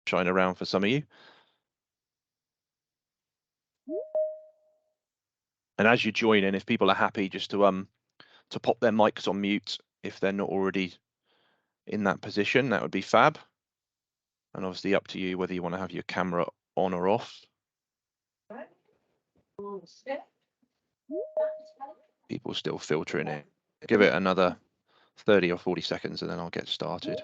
shine around for some of you. And as you join in, if people are happy just to pop their mics on mute if they're not already in that position, that would be fab. And obviously up to you whether you want to have your camera on or off. People still filtering it. Give it another 30 or 40 seconds and then I'll get started.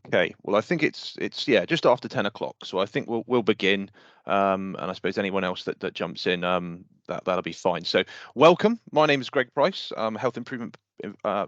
Okay, well, I think it's yeah, just after 10 o'clock, so I think we'll begin, and I suppose anyone else that jumps in, that'll be fine. So welcome, my name is Greg Price. I'm Health Improvement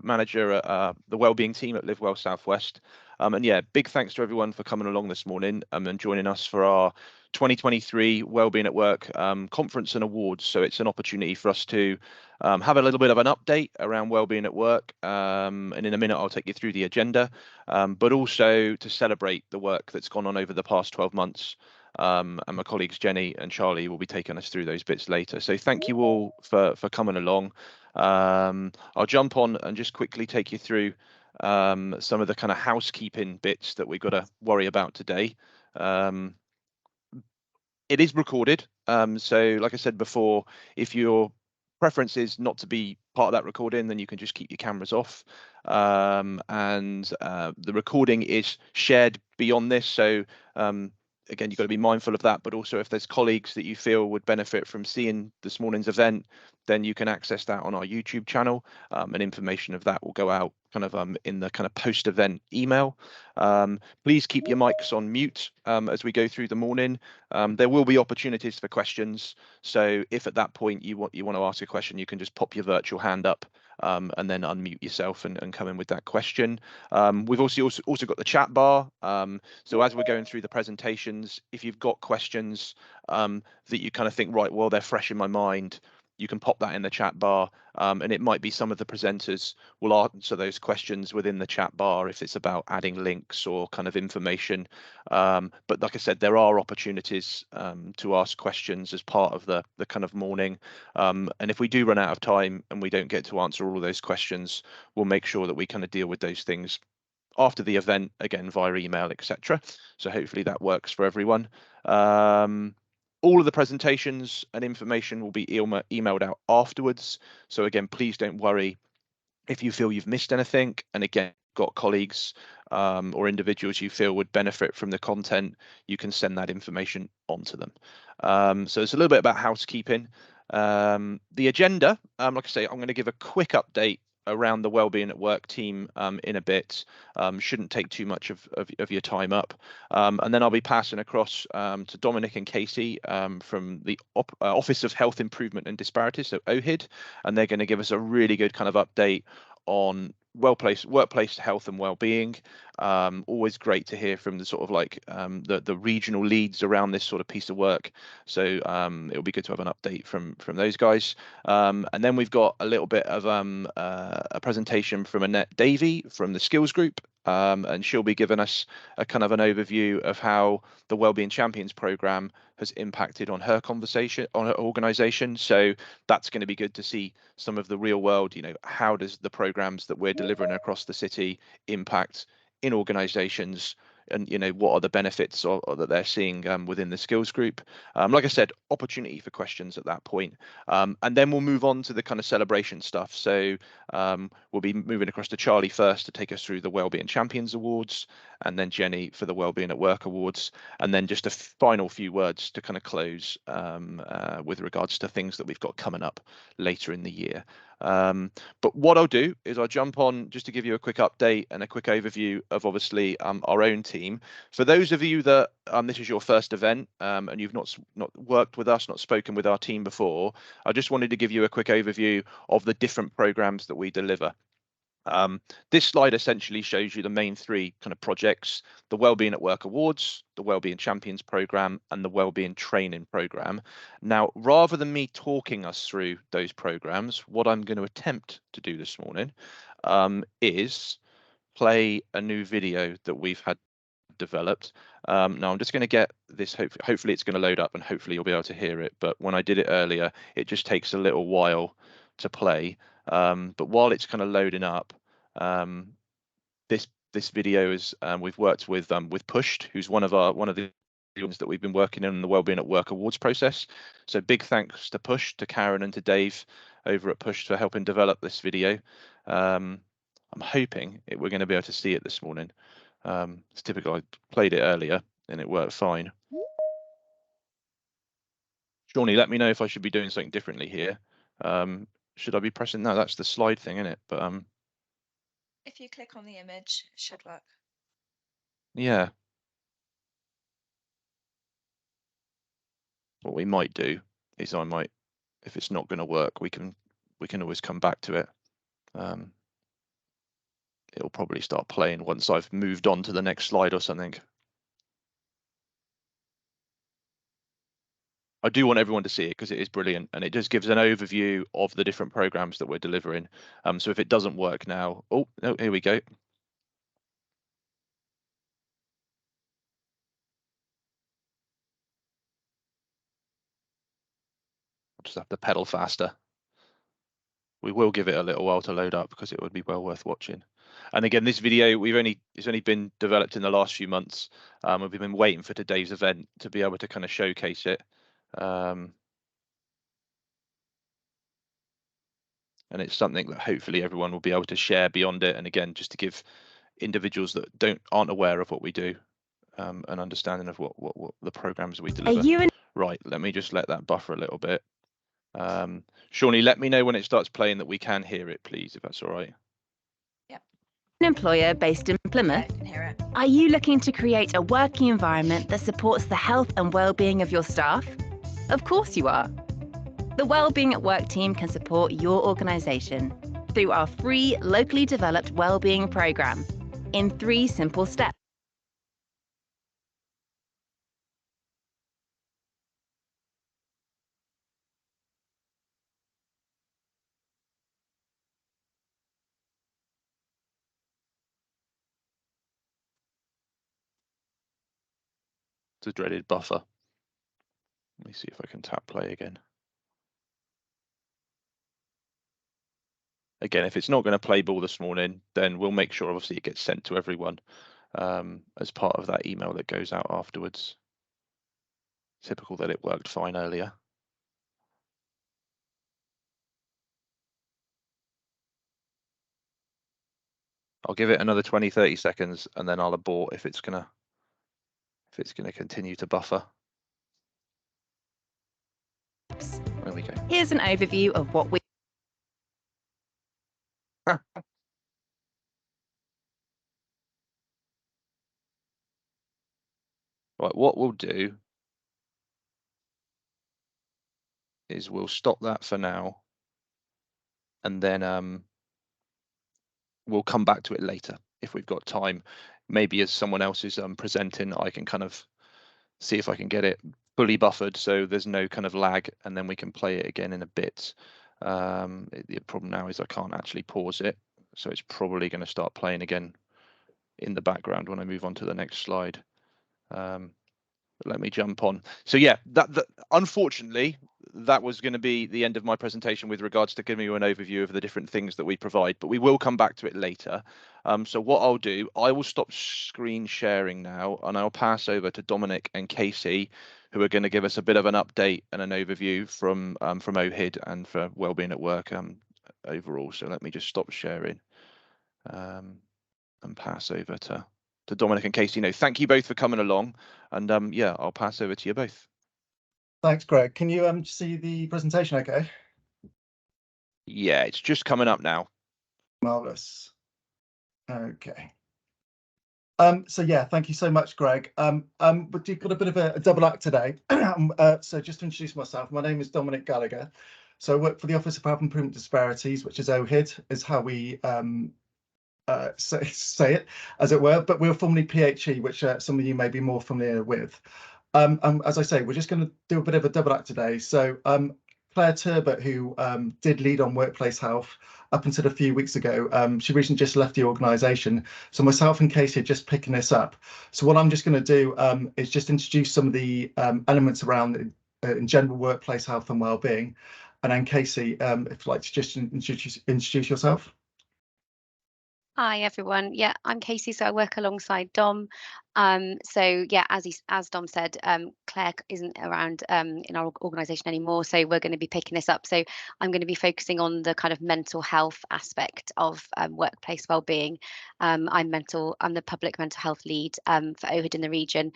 Manager at the Wellbeing team at Livewell Southwest, and yeah, big thanks to everyone for coming along this morning and joining us for our 2023 Wellbeing at Work conference and awards. So it's an opportunity for us to have a little bit of an update around wellbeing at work, and in a minute I'll take you through the agenda, but also to celebrate the work that's gone on over the past 12 months. And my colleagues Jenny and Charley will be taking us through those bits later. So thank you all for coming along. I'll jump on and just quickly take you through some of the kind of housekeeping bits that we've got to worry about today. It is recorded, so like I said before, if your preference is not to be part of that recording, then you can just keep your cameras off, and the recording is shared beyond this, so again, you've got to be mindful of that, but also if there's colleagues that you feel would benefit from seeing this morning's event, then you can access that on our YouTube channel, and information of that will go out kind of in the kind of post-event email. Please keep your mics on mute as we go through the morning. There will be opportunities for questions, so if at that point you want to ask a question, you can just pop your virtual hand up and then unmute yourself and come in with that question. We've also got the chat bar, so as we're going through the presentations, if you've got questions that you kind of think, right, well, they're fresh in my mind, you can pop that in the chat bar, and it might be some of the presenters will answer those questions within the chat bar if it's about adding links or kind of information. But like I said, there are opportunities to ask questions as part of the kind of morning. And if we do run out of time and we don't get to answer all of those questions, we'll make sure that we kind of deal with those things after the event, again, via email, etc. So hopefully that works for everyone. All of the presentations and information will be emailed out afterwards. So again, please don't worry if you feel you've missed anything. And again, got colleagues or individuals you feel would benefit from the content, you can send that information on to them. So it's a little bit about housekeeping. The agenda, like I say, I'm going to give a quick update around the Wellbeing at Work team in a bit. Shouldn't take too much of your time up, and then I'll be passing across to Dominic and Casey from the Office of Health Improvement and Disparities, so OHID, and they're going to give us a really good kind of update on workplace health and well-being. Always great to hear from the sort of like the regional leads around this sort of piece of work, so it'll be good to have an update from those guys. And then we've got a little bit of a presentation from Annette Davey from the Skills Group, and she'll be giving us a kind of an overview of how the Wellbeing Champions program has impacted on her organisation. So that's going to be good to see some of the real world, how does the programs that we're delivering across the city impact in organisations, and what are the benefits that they're seeing within the skills group. Like I said, opportunity for questions at that point, and then we'll move on to the kind of celebration stuff. So we'll be moving across to Charley first to take us through the Wellbeing Champions Awards, and then Jenny for the Wellbeing at Work Awards, and then just a final few words to kind of close with regards to things that we've got coming up later in the year. But what I'll do is I'll jump on just to give you a quick update and a quick overview of obviously our own team. For those of you that this is your first event and you've not worked with us, not spoken with our team before, I just wanted to give you a quick overview of the different programs that we deliver. This slide essentially shows you the main three kind of projects: the Wellbeing at Work Awards, the Wellbeing Champions program, and the Wellbeing Training program. Now, rather than me talking us through those programs, what I'm going to attempt to do this morning is play a new video that we've had developed. Now I'm just going to get this, hopefully it's going to load up and hopefully you'll be able to hear it, but when I did it earlier it just takes a little while to play, but while it's kind of loading up, this video is we've worked with Pushed, who's one of the ones that we've been working in the Wellbeing at Work Awards process. So big thanks to Push, to Karen and to Dave over at Push for helping develop this video. I'm hoping we're going to be able to see it this morning. It's typical, I played it earlier and it worked fine. Shawnee, let me know if I should be doing something differently here. Should I be pressing? No, that's the slide thing, isn't it? But if you click on the image, it should work. Yeah. What we might do is if it's not going to work, we can always come back to it. It'll probably start playing once I've moved on to the next slide or something. I do want everyone to see it because it is brilliant and it just gives an overview of the different programs that we're delivering. So if it doesn't work now, oh no, here we go. I'll just have to pedal faster. We will give it a little while to load up because it would be well worth watching. And again, this video it's only been developed in the last few months. We've been waiting for today's event to be able to kind of showcase it. And it's something that hopefully everyone will be able to share beyond it. And again, just to give individuals that aren't aware of what we do an understanding of what the programs we deliver. Right, let me just let that buffer a little bit. Shawnee, let me know when it starts playing that we can hear it, please, if that's all right. Yep. An employer based in Plymouth. I can hear it. Are you looking to create a working environment that supports the health and well-being of your staff? Of course you are. The Wellbeing at Work team can support your organisation through our free, locally developed wellbeing programme in 3 simple steps. It's a dreaded buffer. Let me see if I can tap play again. Again, if it's not going to play ball this morning, then we'll make sure obviously it gets sent to everyone as part of that email that goes out afterwards. Typical that it worked fine earlier. I'll give it another 20-30 seconds and then I'll abort if it's gonna continue to buffer. There we go. Here's an overview of what we Right, what we'll do is we'll stop that for now and then we'll come back to it later if we've got time. Maybe as someone else is presenting, I can kind of see if I can get it fully buffered so there's no kind of lag, and then we can play it again in a bit. The problem now is I can't actually pause it, so it's probably going to start playing again in the background when I move on to the next slide. But let me jump on. So yeah, that unfortunately that was going to be the end of my presentation with regards to giving you an overview of the different things that we provide, but we will come back to it later. So what I'll do, I will stop screen sharing now and I'll pass over to Dominic and Casey, who are going to give us a bit of an update and an overview from OHID and for Wellbeing at Work overall. So let me just stop sharing and pass over to Dominic and Casey. No, thank you both for coming along, and yeah, I'll pass over to you both. Thanks, Greg. Can you see the presentation okay? Yeah, it's just coming up now. Marvelous. Okay. So yeah, thank you so much, Greg. But you've got a bit of a double act today. So just to introduce myself, my name is Dominic Gallagher. So I work for the Office of Health Improvement Disparities, which is OHID, is how we say it, as it were, but we were formerly PHE, which some of you may be more familiar with. As I say, we're just going to do a bit of a double act today. So Claire Turbot, who did lead on workplace health up until a few weeks ago, she recently just left the organisation. So myself and Casey are just picking this up. So what I'm just going to do is just introduce some of the elements around in general workplace health and wellbeing. And then Casey, if you'd like to just introduce yourself. Hi everyone. Yeah, I'm Casey, so I work alongside Dom. So yeah, as Dom said, Claire isn't around in our organisation anymore, so we're going to be picking this up. So I'm going to be focusing on the kind of mental health aspect of workplace wellbeing. I'm the public mental health lead for OHID in the region.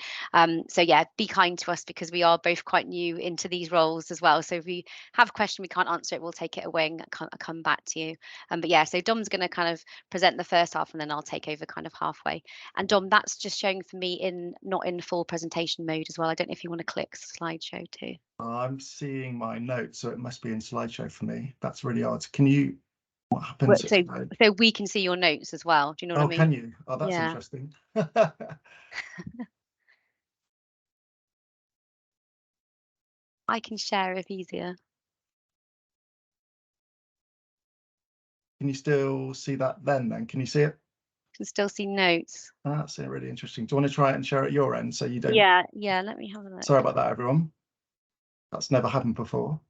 So yeah, be kind to us because we are both quite new into these roles as well. So if we have a question we can't answer it, we'll take it away and come back to you. But yeah, so Dom's going to kind of present the first half and then I'll take over kind of halfway. And Dom, that's just showing for me not in full presentation mode as well. I don't know if you want to click slideshow too. I'm seeing my notes, so it must be in slideshow for me. That's really odd. Can you? What happens? So we can see your notes as well. Do you know what I mean? Oh, can you? Oh, that's yeah. Interesting. I can share if easier. Can you still see that then? Can you see it? Can still see notes. That's really interesting. Do you want to try it and share at your end so you don't? Yeah, let me have a look. Sorry about that, everyone. That's never happened before.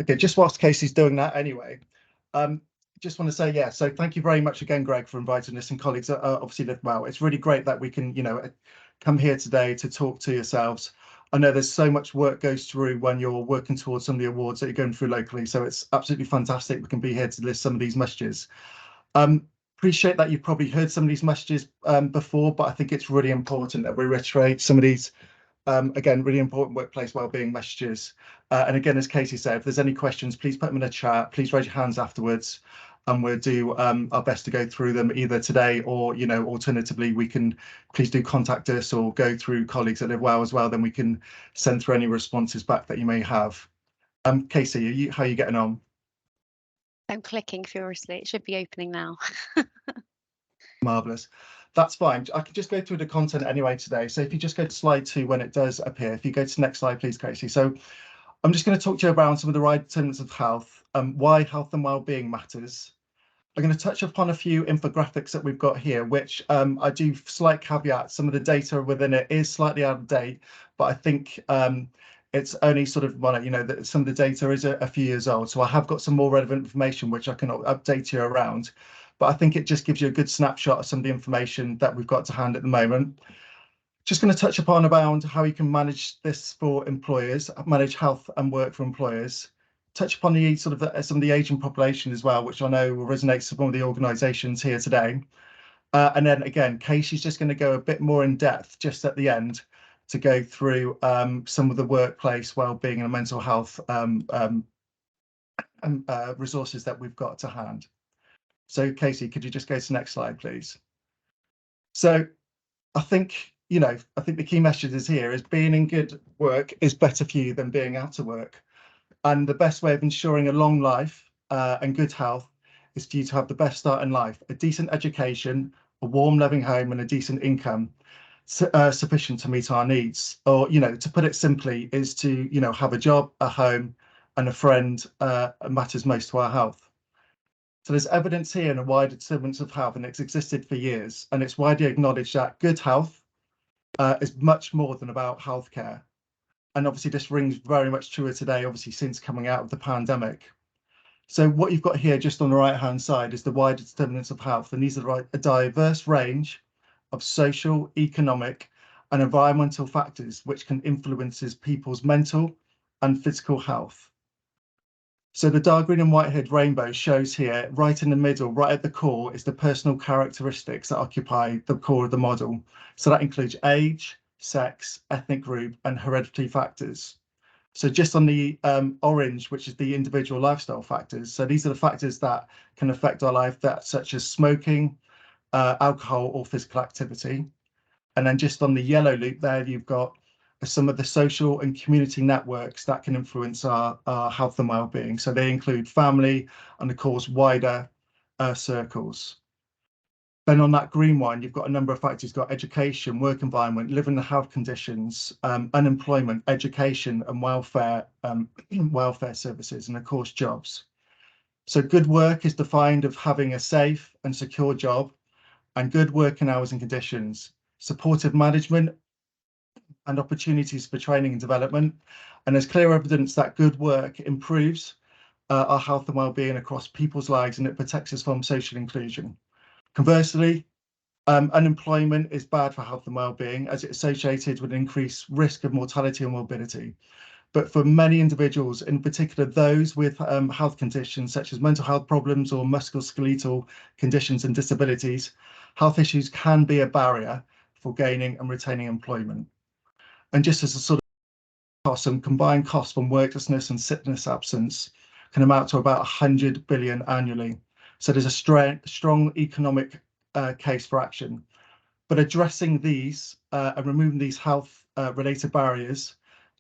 Okay, just whilst Casey's doing that anyway, just want to say, yeah, so thank you very much again, Greg, for inviting us and colleagues at obviously Livewell. It's really great that we can, come here today to talk to yourselves. I know there's so much work goes through when you're working towards some of the awards that you're going through locally, so it's absolutely fantastic we can be here to list some of these messages. Appreciate that you've probably heard some of these messages before, but I think it's really important that we reiterate some of these again, really important workplace wellbeing messages. And again, as Casey said, if there's any questions, please put them in a chat. Please raise your hands afterwards, and we'll do our best to go through them either today or, alternatively, please do contact us or go through colleagues at Livewell as well. Then we can send through any responses back that you may have. Casey, how are you getting on? I'm clicking furiously. It should be opening now. Marvellous. That's fine. I can just go through the content anyway today. So if you just go to slide 2 when it does appear, if you go to the next slide, please, Casey. So I'm just going to talk to you about some of the right determinants of health, why health and wellbeing matters. I'm going to touch upon a few infographics that we've got here, which I do slight caveat. Some of the data within it is slightly out of date, but I think it's only sort of, that some of the data is a few years old. So I have got some more relevant information, which I can update you around. But I think it just gives you a good snapshot of some of the information that we've got to hand at the moment. Just going to touch upon around how you can manage this for employers, manage health and work for employers. Touch upon the some of the aging population as well, which I know will resonate to some of the organisations here today. And then again, Casey's just going to go a bit more in depth just at the end to go through some of the workplace wellbeing and mental health resources that we've got to hand. So Casey, could you just go to the next slide, please? So I think the key message is here is being in good work is better for you than being out of work. And the best way of ensuring a long life and good health is for you to have the best start in life, a decent education, a warm, loving home and a decent income sufficient to meet our needs. Or, to put it simply, is to, have a job, a home and a friend matters most to our health. So there's evidence here in a wider determinants of health, and it's existed for years, and it's widely acknowledged that good health is much more than about healthcare. And obviously this rings very much truer today, obviously since coming out of the pandemic. So what you've got here just on the right hand side is the wider determinants of health, and these are a diverse range of social, economic and environmental factors which can influence people's mental and physical health. So the dark green and white-haired rainbow shows here, right in the middle, right at the core, is the personal characteristics that occupy the core of the model. So that includes age, sex, ethnic group, and hereditary factors. So just on the orange, which is the individual lifestyle factors. So these are the factors that can affect our life, that such as smoking, alcohol or physical activity. And then just on the yellow loop there, you've got some of the social and community networks that can influence our health and well-being. So they include family and, of course, wider circles. Then on that green one, you've got a number of factors. You've got education, work environment, living and health conditions, unemployment, education and welfare, welfare services, and of course, jobs. So good work is defined as having a safe and secure job and good working hours and conditions, supportive management and opportunities for training and development. And there's clear evidence that good work improves our health and well-being across people's lives, and it protects us from social inclusion. Conversely, unemployment is bad for health and well-being as it's associated with an increased risk of mortality and morbidity. But for many individuals, in particular those with health conditions such as mental health problems or musculoskeletal conditions and disabilities, health issues can be a barrier for gaining and retaining employment. And just as a sort of cost, some combined costs from worklessness and sickness absence can amount to about 100 billion annually. So there's a strong economic case for action. But addressing these and removing these health related barriers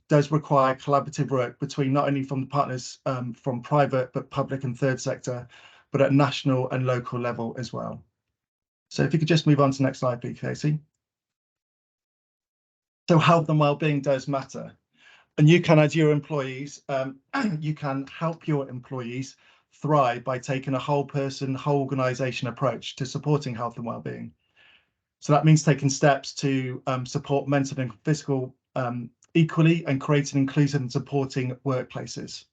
does require collaborative work between not only from the partners from private but public and third sector, but at national and local level as well. So if you could just move on to the next slide, please, Casey. So health and well-being does matter. And you can, as your employees, you can help your employees thrive by taking a whole person, whole organisation approach to supporting health and well-being. So that means taking steps to support mental and physical equally and creating inclusive and supporting workplaces.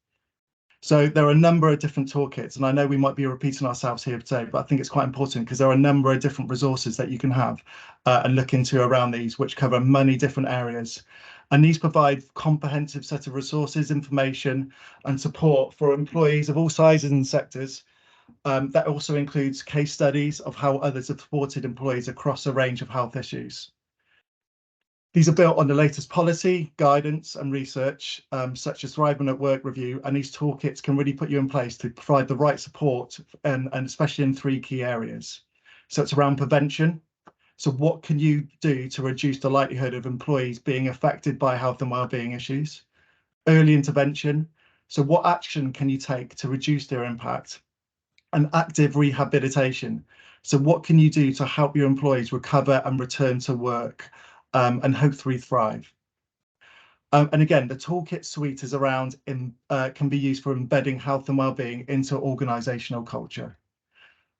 So there are a number of different toolkits, and I know we might be repeating ourselves here today, but I think it's quite important because there are a number of different resources that you can have and look into around these, which cover many different areas. And these provide comprehensive set of resources, information and support for employees of all sizes and sectors. That also includes case studies of how others have supported employees across a range of health issues. These are built on the latest policy, guidance and research, such as Thriving at Work review, and these toolkits can really put you in place to provide the right support, and especially in 3 key areas. So it's around prevention. So what can you do to reduce the likelihood of employees being affected by health and wellbeing issues? Early intervention. So what action can you take to reduce their impact? And active rehabilitation. So what can you do to help your employees recover and return to work and hopefully thrive? And again, the toolkit suite is around can be used for embedding health and wellbeing into organisational culture.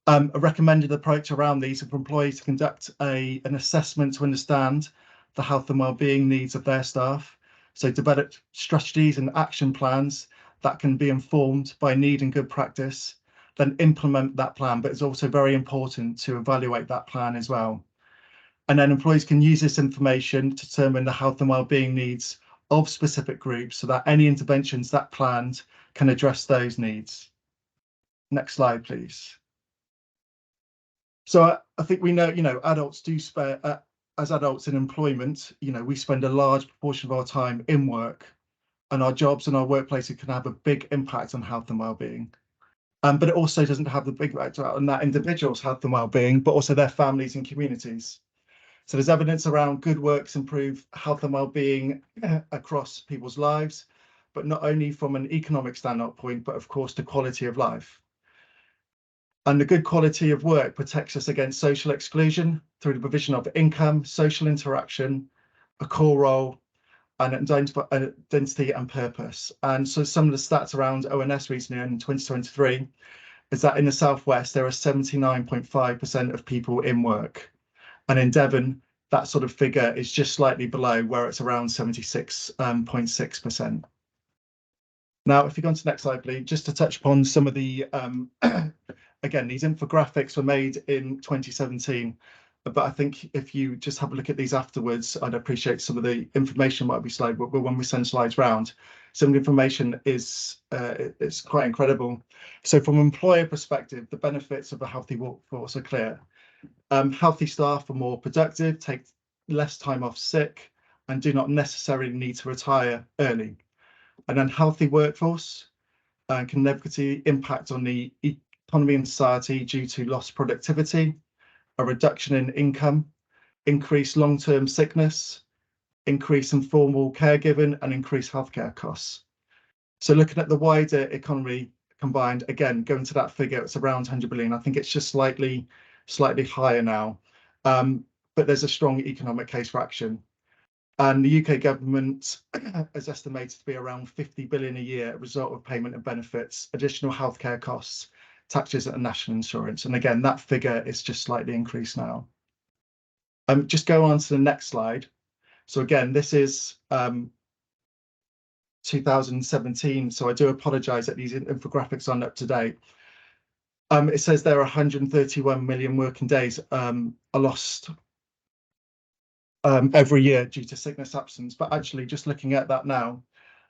A recommended approach around these is for employees to conduct an assessment to understand the health and wellbeing needs of their staff. So develop strategies and action plans that can be informed by need and good practice, then implement that plan. But it's also very important to evaluate that plan as well. And then employees can use this information to determine the health and wellbeing needs of specific groups so that any interventions that planned can address those needs. Next slide, please. So I think we know, adults do spend, as adults in employment, we spend a large proportion of our time in work, and our jobs and our workplaces can have a big impact on health and well-being. But it also doesn't have the big impact on that individual's health and well-being, but also their families and communities. So there's evidence around good works improve health and well-being across people's lives, but not only from an economic standpoint, but of course the quality of life. And the good quality of work protects us against social exclusion through the provision of income, social interaction, a core role, and identity and purpose. And so some of the stats around ONS recently in 2023 is that in the Southwest, there are 79.5% of people in work. And in Devon, that sort of figure is just slightly below, where it's around 76.6%. Now, if you go on to the next slide, please, just to touch upon some of the, again, these infographics were made in 2017, but I think if you just have a look at these afterwards, I'd appreciate some of the information might be slide, but when we send slides round, some of the information is it's quite incredible. So from an employer perspective, the benefits of a healthy workforce are clear. Healthy staff are more productive, take less time off sick, and do not necessarily need to retire early. An unhealthy workforce can negatively impact on the economy and society due to lost productivity, a reduction in income, increased long-term sickness, increase in formal caregiving, and increased healthcare costs. So looking at the wider economy combined, again, going to that figure, it's around 100 billion. I think it's just slightly higher now, but there's a strong economic case for action. And the UK government is estimated to be around 50 billion a year as a result of payment of benefits, additional healthcare costs, taxes and national insurance. And again, that figure is just slightly increased now. Just go on to the next slide. So again, this is 2017. So I do apologise that these infographics aren't up to date. It says there are 131 million working days are lost every year due to sickness absence, but actually just looking at that now,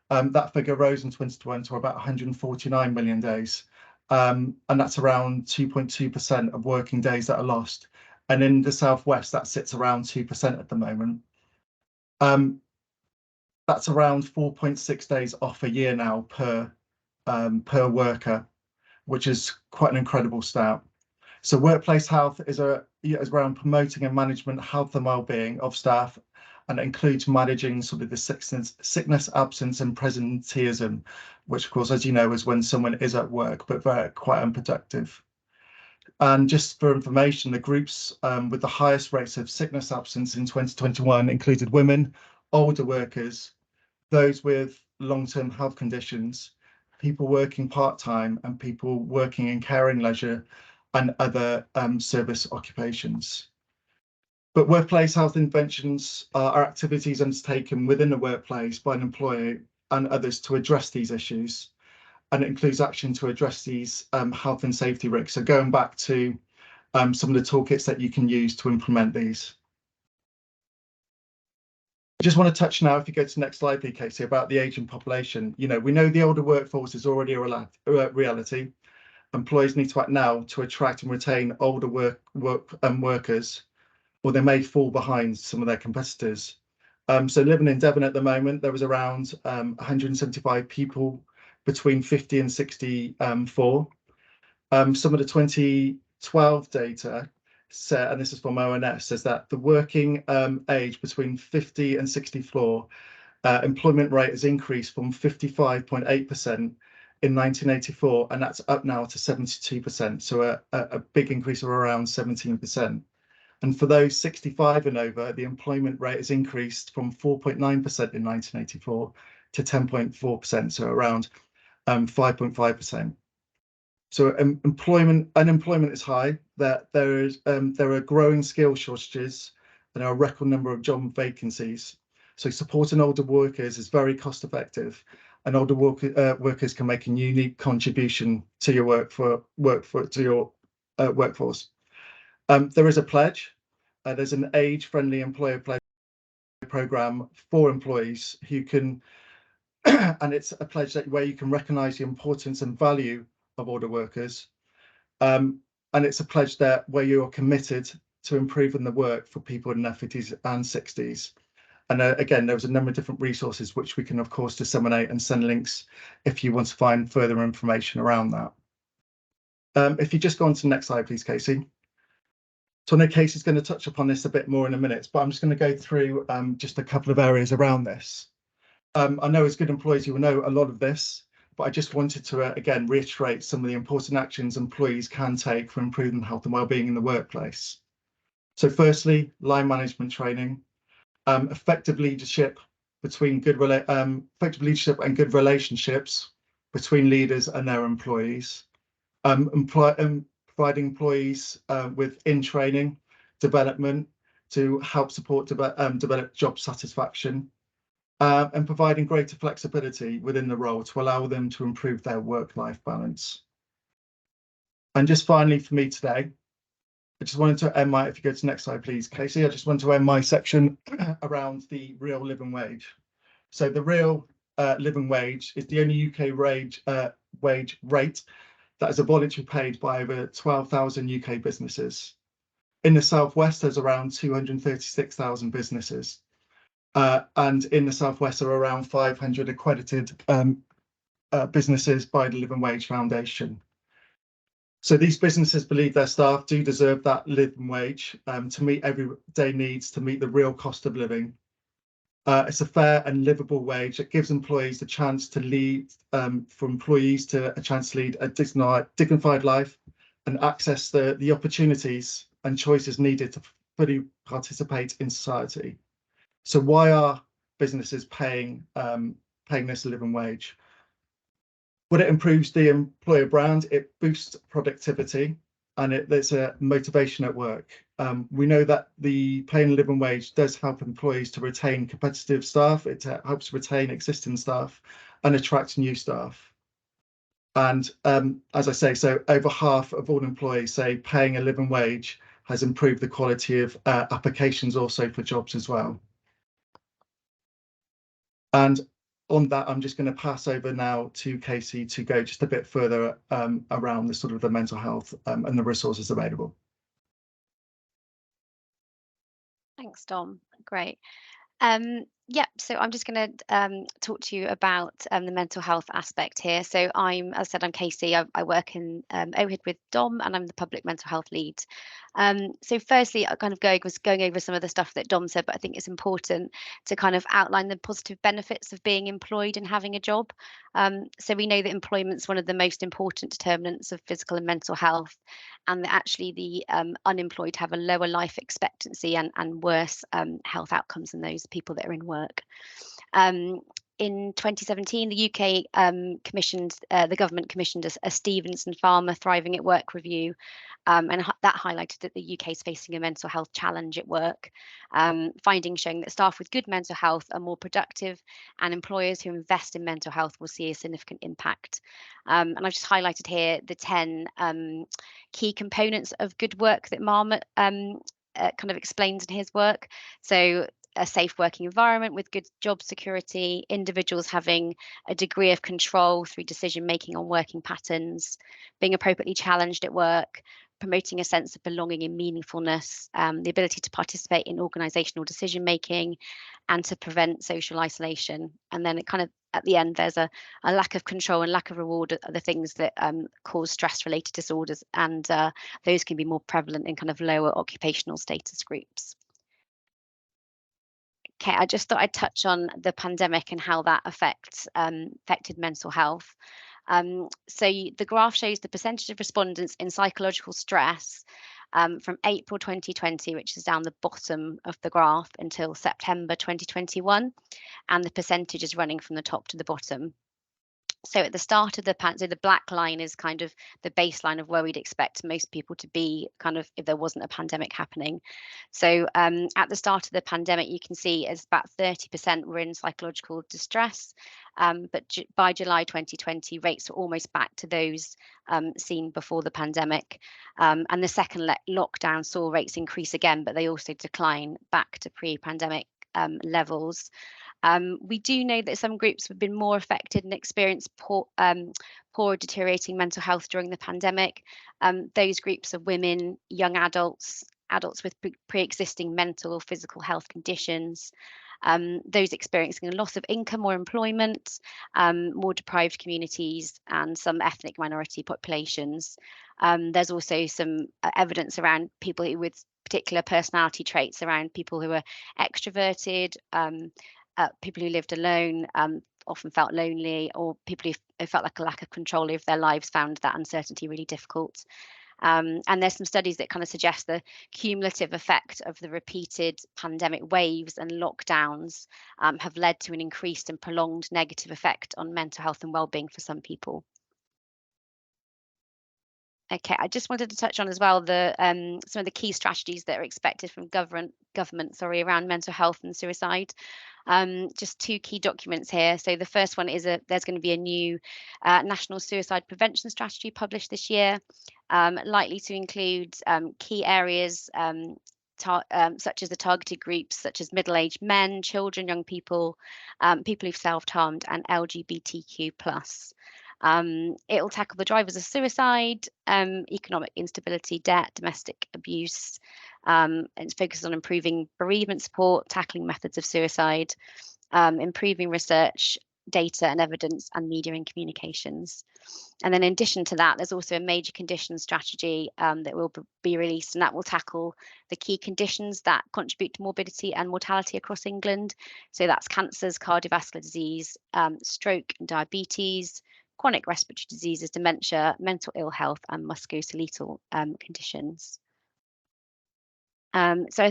that figure rose in 2021 to about 149 million days, and that's around 2.2% of working days that are lost. And in the Southwest, that sits around 2% at the moment. That's around 4.6 days off a year now per worker, which is quite an incredible stat. So workplace health is around promoting and management health and well-being of staff, and it includes managing sort of the sickness, absence and presenteeism, which of course, as you know, is when someone is at work but quite unproductive. And just for information, the groups with the highest rates of sickness absence in 2021 included women, older workers, those with long-term health conditions, people working part-time, and people working in care and leisure and other service occupations. But workplace health interventions are activities undertaken within the workplace by an employer and others to address these issues. And it includes action to address these health and safety risks. So going back to some of the toolkits that you can use to implement these. I just want to touch now, if you go to the next slide, please, Casey, about the ageing population. You know, we know the older workforce is already a reality. Employers need to act now to attract and retain older workers, or they may fall behind some of their competitors. So living in Devon at the moment, there was around 175 people between 50 and 64. Some of the 2012 data and this is from ONS, says that the working age between 50 and 64 employment rate has increased from 55.8% in 1984, and that's up now to 72%, so a big increase of around 17%. And for those 65 and over, the employment rate has increased from 4.9% in 1984 to 10.4%, so around 5.5%. So unemployment is high. There are growing skill shortages, and there are a record number of job vacancies. So supporting older workers is very cost effective, and older workers can make a unique contribution to your workforce. There is a pledge. There's an age-friendly employer pledge program for employees who can, and it's a pledge where you can recognise the importance and value of older workers, and it's a pledge where you are committed to improving the work for people in their 50s and 60s. And again, there was a number of different resources which we can of course disseminate and send links if you want to find further information around that. If you just go on to the next slide, please, Casey. So I know Casey's going to touch upon this a bit more in a minute, but I'm just going to go through just a couple of areas around this. I know as good employees you will know a lot of this, but I just wanted to again reiterate some of the important actions employees can take for improving health and wellbeing in the workplace. So firstly, line management training, effective leadership and good relationships between leaders and their employees, providing employees with in-training development to help support develop job satisfaction, and providing greater flexibility within the role to allow them to improve their work-life balance. And just finally for me today, I just wanted to end if you go to the next slide, please, Casey, I just want to end my section around the real living wage. So the real living wage is the only UK wage rate that is a voluntary paid by over 12,000 UK businesses. In the Southwest, there's around 236,000 businesses. and in the Southwest are around 500 accredited businesses by the Living Wage Foundation. So these businesses believe their staff do deserve that living wage to meet everyday needs, to meet the real cost of living. It's a fair and livable wage that gives employees the chance to lead, for employees to a chance to lead a dignified life and access the opportunities and choices needed to fully participate in society. So why are businesses paying this living wage? Well, it improves the employer brand, it boosts productivity, and there's a motivation at work. We know that the paying a living wage does help employees to retain competitive staff. It helps retain existing staff and attract new staff. And as I say, so over half of all employees say paying a living wage has improved the quality of applications also for jobs as well. And on that, I'm just going to pass over now to Casey to go just a bit further around the sort of the mental health and the resources available. Thanks, Dom. Great. Yeah, so I'm just going to talk to you about the mental health aspect here. So as I said, I'm Casey. I work in OHID with Dom, and I'm the public mental health lead. So firstly, I kind of was going over some of the stuff that Dom said, but I think it's important to kind of outline the positive benefits of being employed and having a job. So we know that employment is one of the most important determinants of physical and mental health, and that actually the unemployed have a lower life expectancy and worse health outcomes than those people that are in work. In 2017, the UK the government commissioned a Stevenson Farmer Thriving at Work review, and that highlighted that the UK is facing a mental health challenge at work. Findings showing that staff with good mental health are more productive, and employers who invest in mental health will see a significant impact. And I've just highlighted here the 10 key components of good work that Marmot kind of explains in his work. So a safe working environment with good job security, individuals having a degree of control through decision making on working patterns, being appropriately challenged at work, promoting a sense of belonging and meaningfulness, the ability to participate in organisational decision making, and to prevent social isolation. And then it kind of at the end, there's a lack of control and lack of reward are the things that cause stress related disorders, and those can be more prevalent in kind of lower occupational status groups. Okay, I just thought I'd touch on the pandemic and how that affected mental health. So the graph shows the percentage of respondents in psychological stress from April 2020, which is down the bottom of the graph, until September 2021, and the percentage is running from the top to the bottom. So at the start of the so the black line is kind of the baseline of where we'd expect most people to be kind of if there wasn't a pandemic happening. So at the start of the pandemic, you can see as about 30% were in psychological distress. But by July 2020, rates were almost back to those seen before the pandemic. And the second lockdown saw rates increase again, but they also decline back to pre-pandemic levels. We do know that some groups have been more affected and experienced poor deteriorating mental health during the pandemic. Those groups are women, young adults, adults with pre-existing mental or physical health conditions, those experiencing a loss of income or employment, more deprived communities, and some ethnic minority populations. There's also some evidence around people with particular personality traits, around people who are extroverted, people who lived alone, often felt lonely, or people who felt like a lack of control over their lives found that uncertainty really difficult. And there's some studies that kind of suggest the cumulative effect of the repeated pandemic waves and lockdowns have led to an increased and prolonged negative effect on mental health and well-being for some people. Okay, I just wanted to touch on as well the some of the key strategies that are expected from government around mental health and suicide. Just two key documents here. So the first one is there's going to be a new national suicide prevention strategy published this year, likely to include key areas such as the targeted groups such as middle-aged men, children, young people, people who've self-harmed, and LGBTQ+. It will tackle the drivers of suicide, economic instability, debt, domestic abuse. It's focused on improving bereavement support, tackling methods of suicide, improving research, data and evidence, and media and communications. And then in addition to that, there's also a major conditions strategy that will be released, and that will tackle the key conditions that contribute to morbidity and mortality across England. So that's cancers, cardiovascular disease, stroke and diabetes, chronic respiratory diseases, dementia, mental ill health, and musculoskeletal conditions. So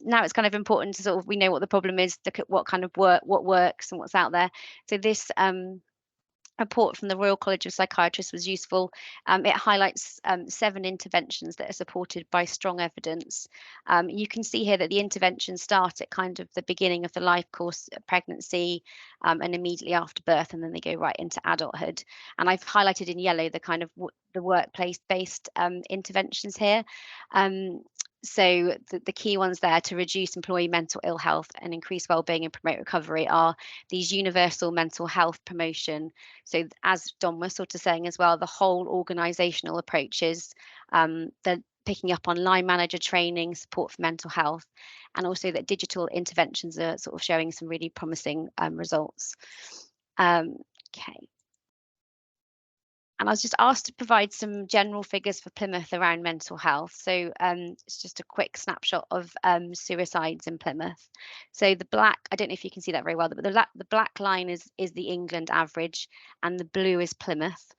now it's kind of important to sort of, we know what the problem is, look at what kind of what works and what's out there. So this report from the Royal College of Psychiatrists was useful. It highlights 7 interventions that are supported by strong evidence. You can see here that the interventions start at kind of the beginning of the life course, pregnancy, and immediately after birth, and then they go right into adulthood. And I've highlighted in yellow the kind of the workplace-based interventions here. So the key ones there to reduce employee mental ill health and increase wellbeing and promote recovery are these universal mental health promotion. So as Dom was sort of saying as well, the whole organisational approaches, the picking up on line manager training, support for mental health, and also that digital interventions are sort of showing some really promising results. Okay. And I was just asked to provide some general figures for Plymouth around mental health. So it's just a quick snapshot of suicides in Plymouth. So the black, I don't know if you can see that very well, but the black line is the England average, and the blue is Plymouth.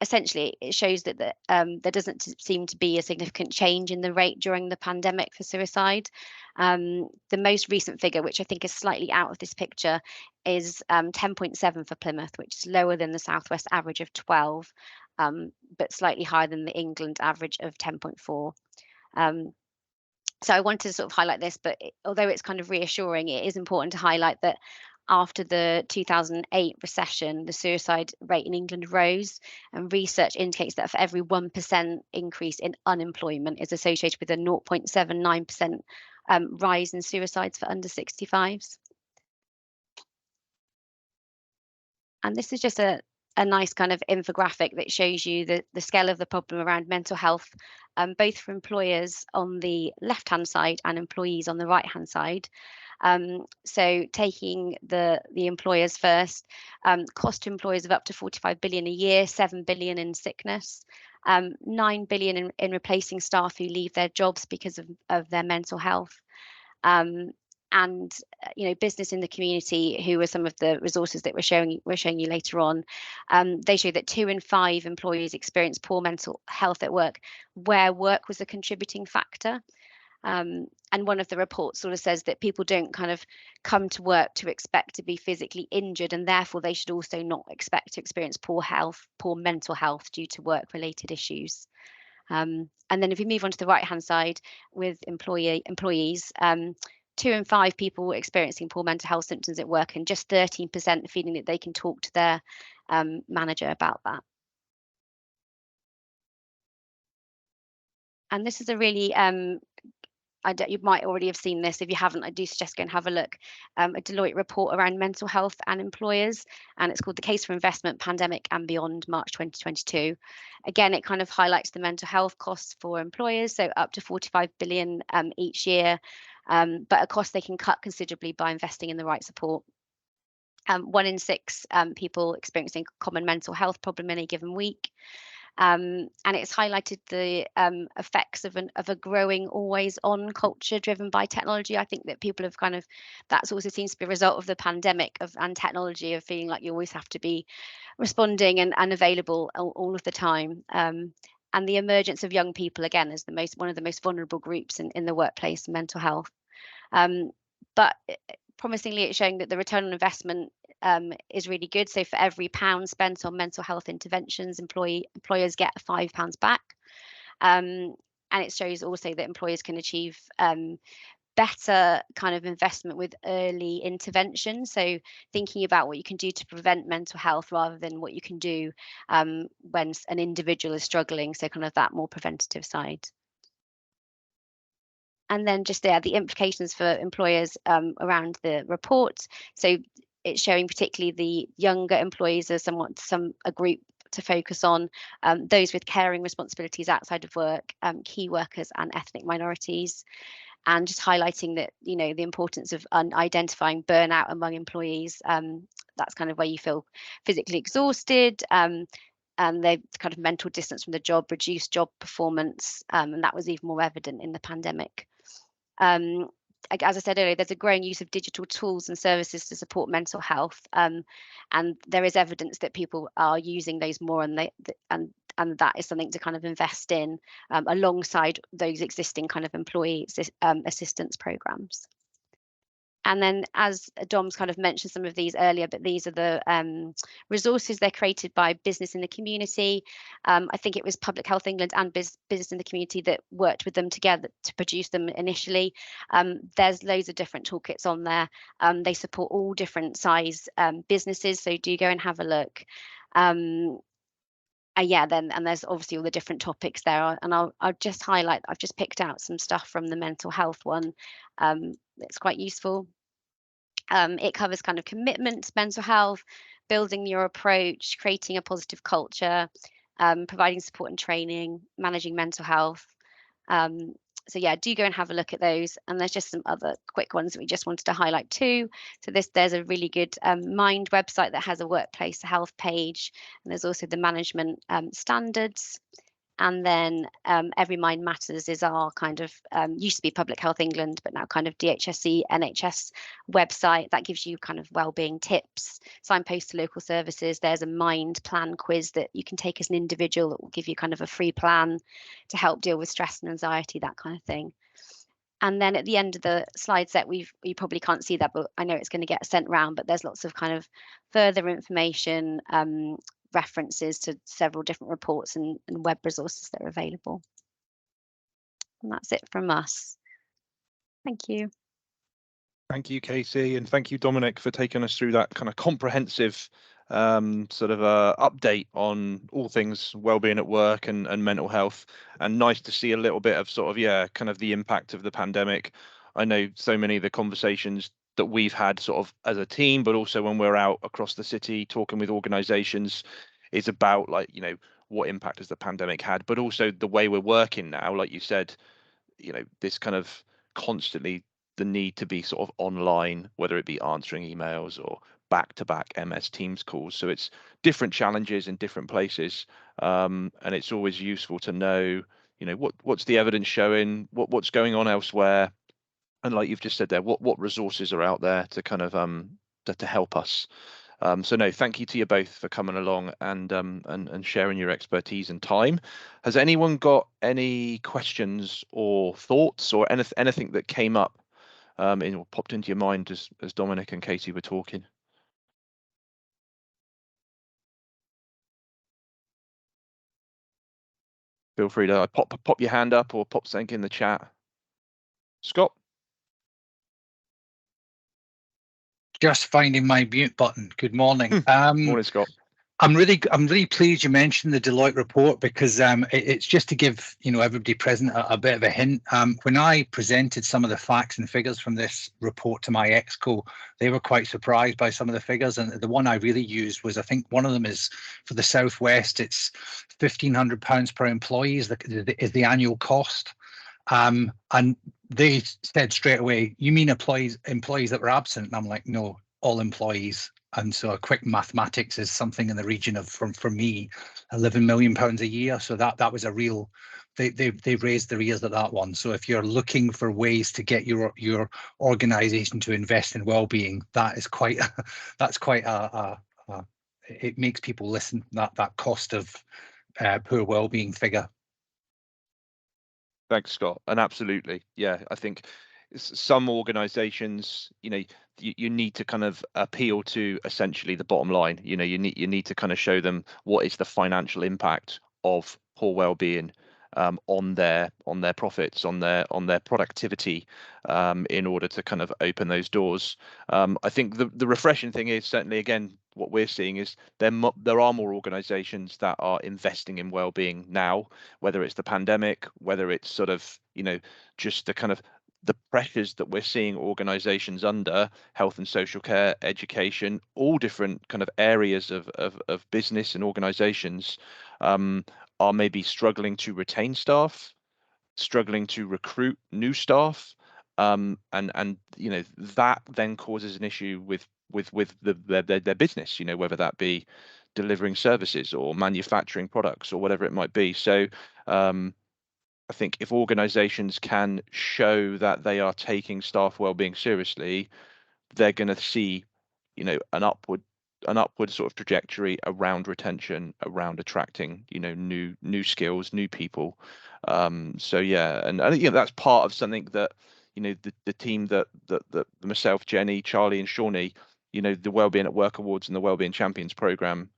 Essentially, it shows that there doesn't seem to be a significant change in the rate during the pandemic for suicide. The most recent figure, which I think is slightly out of this picture, is 10.7 for Plymouth, which is lower than the Southwest average of 12, but slightly higher than the England average of 10.4. So I wanted to sort of highlight this, but although it's kind of reassuring, it is important to highlight that after the 2008 recession, the suicide rate in England rose, and research indicates that for every 1% increase in unemployment is associated with a 0.79% rise in suicides for under 65s. And this is just a nice kind of infographic that shows you the scale of the problem around mental health, both for employers on the left-hand side and employees on the right-hand side. So taking the employers first, cost to employers of up to 45 billion a year, 7 billion in sickness, 9 billion in replacing staff who leave their jobs because of their mental health. And business in the community, who are some of the resources that we're showing you later on, they show that 2 in 5 employees experience poor mental health at work, where work was a contributing factor. And one of the reports sort of says that people don't kind of come to work to expect to be physically injured, and therefore they should also not expect to experience poor mental health due to work-related issues. And then if we move on to the right-hand side with employees, 2 in 5 people experiencing poor mental health symptoms at work, and just 13% feeling that they can talk to their manager about that. And this is a really, you might already have seen this. If you haven't, I do suggest go and have a look. A Deloitte report around mental health and employers, and it's called The Case for Investment, Pandemic and Beyond, March 2022. Again, it kind of highlights the mental health costs for employers, so up to 45 billion each year, but a cost they can cut considerably by investing in the right support. 1 in 6 people experiencing common mental health problem in a given week. And it's highlighted the effects of a growing always-on culture driven by technology. I think that people have that also seems to be a result of the pandemic and technology, of feeling like you always have to be responding and available all of the time. And the emergence of young people, again, is one of the most vulnerable groups in the workplace and mental health. But promisingly, it's showing that the return on investment is really good. So for every £1 spent on mental health interventions, employers get £5 back. And it shows also that employers can achieve better kind of investment with early intervention. So thinking about what you can do to prevent mental health rather than what you can do when an individual is struggling. So kind of that more preventative side. And then just the implications for employers around the report. So it's showing particularly the younger employees as a group to focus on, those with caring responsibilities outside of work, key workers and ethnic minorities, and just highlighting that, you know, the importance of identifying burnout among employees. That's kind of where you feel physically exhausted, and they've kind of mental distance from the job, reduced job performance, and that was even more evident in the pandemic. As I said earlier, there's a growing use of digital tools and services to support mental health, and there is evidence that people are using those more, and that is something to kind of invest in, alongside those existing kind of employee assistance programs. And then, as Dom's kind of mentioned some of these earlier, but these are the resources. They're created by business in the community. I think it was Public Health England and Business in the Community that worked with them together to produce them initially. There's loads of different toolkits on there. They support all different size businesses, so do go and have a look. Yeah, and there's obviously all the different topics there, and I'll just highlight, I've just picked out some stuff from the mental health one. It's quite useful. It covers kind of commitment to mental health, building your approach, creating a positive culture, providing support and training, managing mental health. So yeah, do go and have a look at those. And there's just some other quick ones that we just wanted to highlight too. So there's a really good Mind website that has a workplace health page, and there's also the management standards. And then Every Mind Matters is our kind of, used to be Public Health England, but now kind of DHSE, NHS website that gives you kind of wellbeing tips, signposts to local services. There's a Mind plan quiz that you can take as an individual that will give you kind of a free plan to help deal with stress and anxiety, that kind of thing. And then at the end of the slide set, you probably can't see that, but I know it's going to get sent round, but there's lots of kind of further information, references to several different reports and web resources that are available. And that's it from us. Thank you. Thank you, Casey, and thank you, Dominic, for taking us through that kind of comprehensive sort of update on all things wellbeing at work and mental health. And nice to see a little bit of sort of, yeah, kind of the impact of the pandemic. I know so many of the conversations that we've had sort of as a team, but also when we're out across the city talking with organizations, is about, like, you know, what impact has the pandemic had, but also the way we're working now. Like you said, you know, this kind of constantly the need to be sort of online, whether it be answering emails or back-to-back MS Teams calls. So it's different challenges in different places, and it's always useful to know, you know, what's the evidence showing, what's going on elsewhere, and like you've just said there, what resources are out there to kind of to help us. So no, thank you to you both for coming along and sharing your expertise and time. Has anyone got any questions or thoughts or anything that came up or popped into your mind as Dominic and Casey were talking? Feel free to pop your hand up or pop something in the chat. Scott? Just finding my mute button. Good morning. Morning, Scott. I'm really pleased you mentioned the Deloitte report, because it's just to give, you know, everybody present a bit of a hint. When I presented some of the facts and figures from this report to my exco, they were quite surprised by some of the figures, and the one I really used was, I think one of them is for the Southwest, it's £1,500 per employee is the annual cost. And they said straight away, you mean employees that were absent? And I'm like, no, all employees. And so a quick mathematics is something in the region of, for me, £11 million a year. So that was a real, they raised their ears at that one. So if you're looking for ways to get your organisation to invest in wellbeing, that is quite, it makes people listen, that cost of poor wellbeing figure. Thanks, Scott. And absolutely, yeah, I think some organizations, you know, you need to kind of appeal to essentially the bottom line. You know, you need to kind of show them what is the financial impact of poor well-being on their profits, on their productivity, in order to kind of open those doors. I think the refreshing thing is, certainly again, what we're seeing is there are more organizations that are investing in well-being now, whether it's the pandemic, whether it's sort of, you know, just the kind of the pressures that we're seeing organizations under, health and social care, education, all different kind of areas of business and organizations, are maybe struggling to retain staff, struggling to recruit new staff, and you know, that then causes an issue with their business, you know, whether that be delivering services or manufacturing products or whatever it might be. So I think if organizations can show that they are taking staff wellbeing seriously, they're going to see, you know, an upward sort of trajectory around retention, around attracting, you know, new skills, new people. So yeah, and I think, you know, that's part of something that, you know, the team that myself, Jenny, Charlie, and Shawnee, you know, the Wellbeing at Work Awards and the Wellbeing Champions program,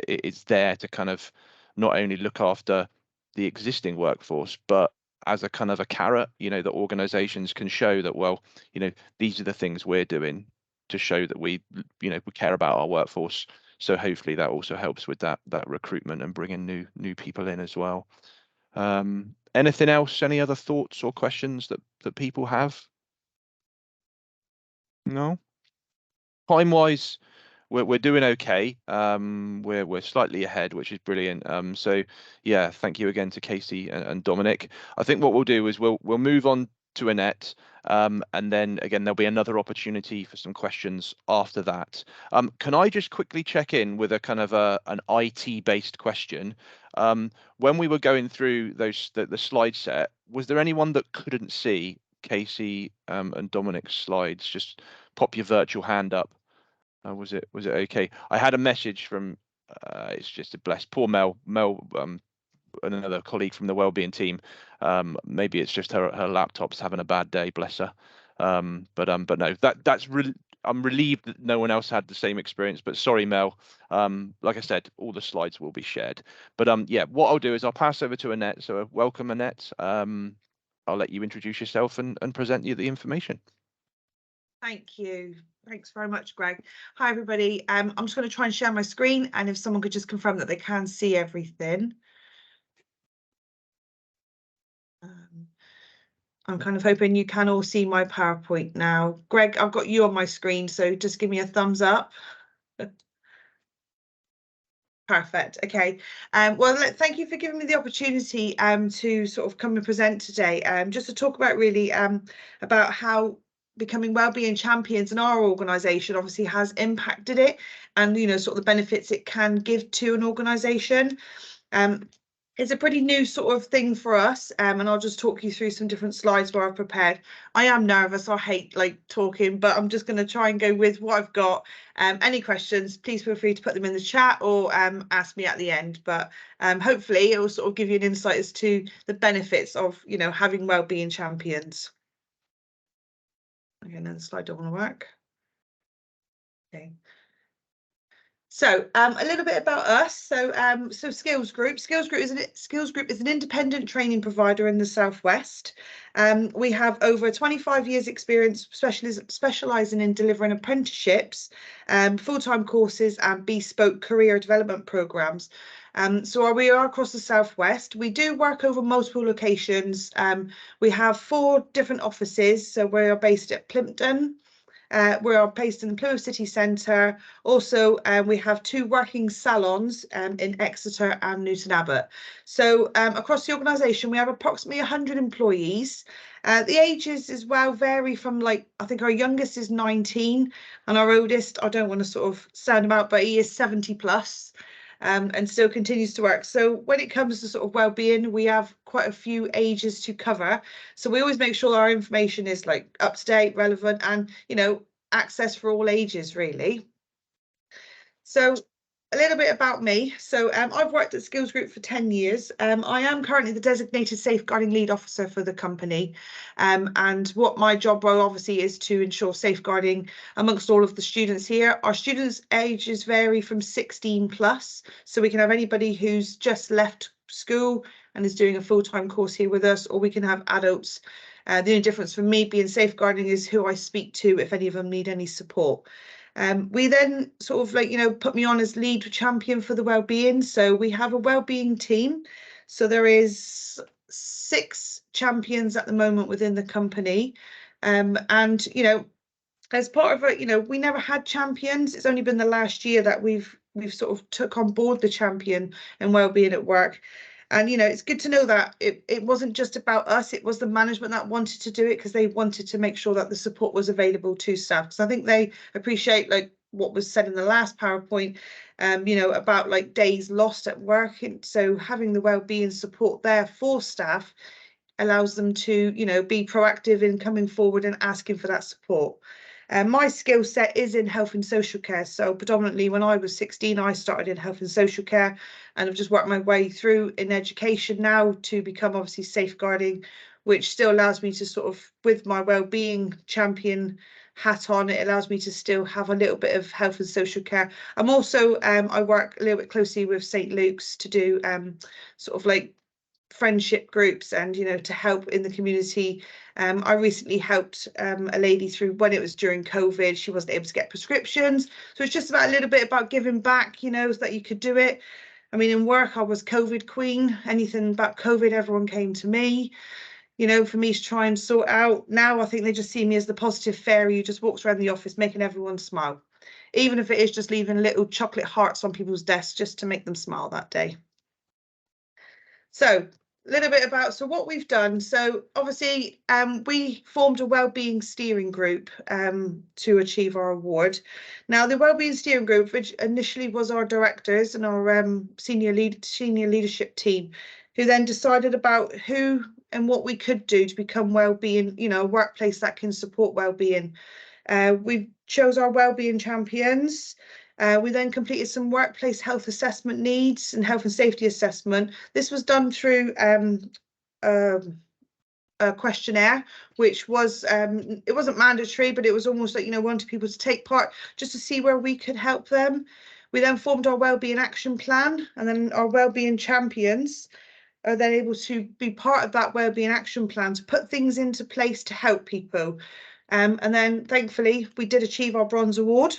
it's there to kind of not only look after the existing workforce, but as a kind of a carrot, you know, that organizations can show that, well, you know, these are the things we're doing to show that we, you know, we care about our workforce. So hopefully that also helps with that recruitment and bringing new people in as well. Anything else? Any other thoughts or questions that people have? No. Time wise, we're doing okay. We're slightly ahead, which is brilliant. So yeah, thank you again to Casey and Dominic. I think what we'll do is we'll move on to Annette, and then again there'll be another opportunity for some questions after that. Can I just quickly check in with a kind of an IT based question? When we were going through the slide set, was there anyone that couldn't see Casey and Dominic's slides? Just pop your virtual hand up. Was it okay? I had a message from it's just a bless poor Mel, another colleague from the wellbeing team. Maybe it's just her laptop's having a bad day, bless her. But no, that's really, I'm relieved that no one else had the same experience. But sorry, Mel. Like I said, all the slides will be shared. But yeah, what I'll do is I'll pass over to Annette. So welcome, Annette. I'll let you introduce yourself and present you the information. Thank you. Thanks very much, Greg. Hi, everybody. I'm just going to try and share my screen, and if someone could just confirm that they can see everything. I'm kind of hoping you can all see my PowerPoint now. Greg, I've got you on my screen, so just give me a thumbs up. Perfect. Okay. Well, thank you for giving me the opportunity to sort of come and present today, just to talk about really about how becoming wellbeing champions in our organisation obviously has impacted it, and you know, sort of the benefits it can give to an organisation. It's a pretty new sort of thing for us, and I'll just talk you through some different slides where I've prepared. I am nervous, I hate like talking, but I'm just going to try and go with what I've got. Any questions, please feel free to put them in the chat or ask me at the end, but hopefully it will sort of give you an insight as to the benefits of, you know, having wellbeing champions. Okay, no, the slide don't want to work. Okay. So a little bit about us. So Skills Group. Skills Group is an independent training provider in the Southwest. We have over 25 years experience specialising in delivering apprenticeships, full-time courses and bespoke career development programmes. So we are across the Southwest. We do work over multiple locations. We have 4 different offices. So we are based at Plympton. We are based in the Plymouth City Centre. Also, we have 2 working salons in Exeter and Newton Abbot. So across the organisation, we have approximately 100 employees. The ages as well vary from, like, I think our youngest is 19 and our oldest, I don't want to sort of sound him out, but he is 70 plus. And still continues to work. So when it comes to sort of wellbeing, we have quite a few ages to cover. So we always make sure our information is like up to date, relevant, and, you know, access for all ages, really. So a little bit about me. So I've worked at Skills Group for 10 years. I am currently the designated safeguarding lead officer for the company. And what my job role obviously is to ensure safeguarding amongst all of the students here. Our students' ages vary from 16 plus. So we can have anybody who's just left school and is doing a full-time course here with us, or we can have adults. The only difference for me being safeguarding is who I speak to if any of them need any support. We then sort of, like, you know, put me on as lead champion for the wellbeing. So we have a wellbeing team. So there is 6 champions at the moment within the company, and you know, as part of it, you know, we never had champions. It's only been the last year that we've sort of took on board the champion and wellbeing at work. And, you know, it's good to know that it wasn't just about us, it was the management that wanted to do it, because they wanted to make sure that the support was available to staff. Because I think they appreciate, like what was said in the last PowerPoint, you know, about like days lost at work. And so having the wellbeing support there for staff allows them to, you know, be proactive in coming forward and asking for that support. My skill set is in health and social care. So predominantly when I was 16, I started in health and social care, and I've just worked my way through in education now to become obviously safeguarding, which still allows me to sort of, with my wellbeing champion hat on, it allows me to still have a little bit of health and social care. I'm also, I work a little bit closely with St. Luke's to do sort of like friendship groups and, you know, to help in the community. I recently helped a lady through when it was during COVID. She wasn't able to get prescriptions, so it's just about a little bit about giving back, you know, so that you could do it. I mean, in work I was COVID queen. Anything about COVID, everyone came to me, you know, for me to try and sort out. Now I think they just see me as the positive fairy who just walks around the office making everyone smile, even if it is just leaving little chocolate hearts on people's desks just to make them smile that day. So a little bit about what we've done. So obviously we formed a wellbeing steering group to achieve our award. Now the wellbeing steering group, which initially was our directors and our senior leadership team, who then decided about who and what we could do to become wellbeing, you know, a workplace that can support wellbeing. We chose our wellbeing champions. We then completed some workplace health assessment needs and health and safety assessment. This was done through a questionnaire, which was, it wasn't mandatory, but it was almost like, you know, wanting people to take part just to see where we could help them. We then formed our wellbeing action plan, and then our wellbeing champions are then able to be part of that wellbeing action plan to put things into place to help people. And then thankfully we did achieve our bronze award.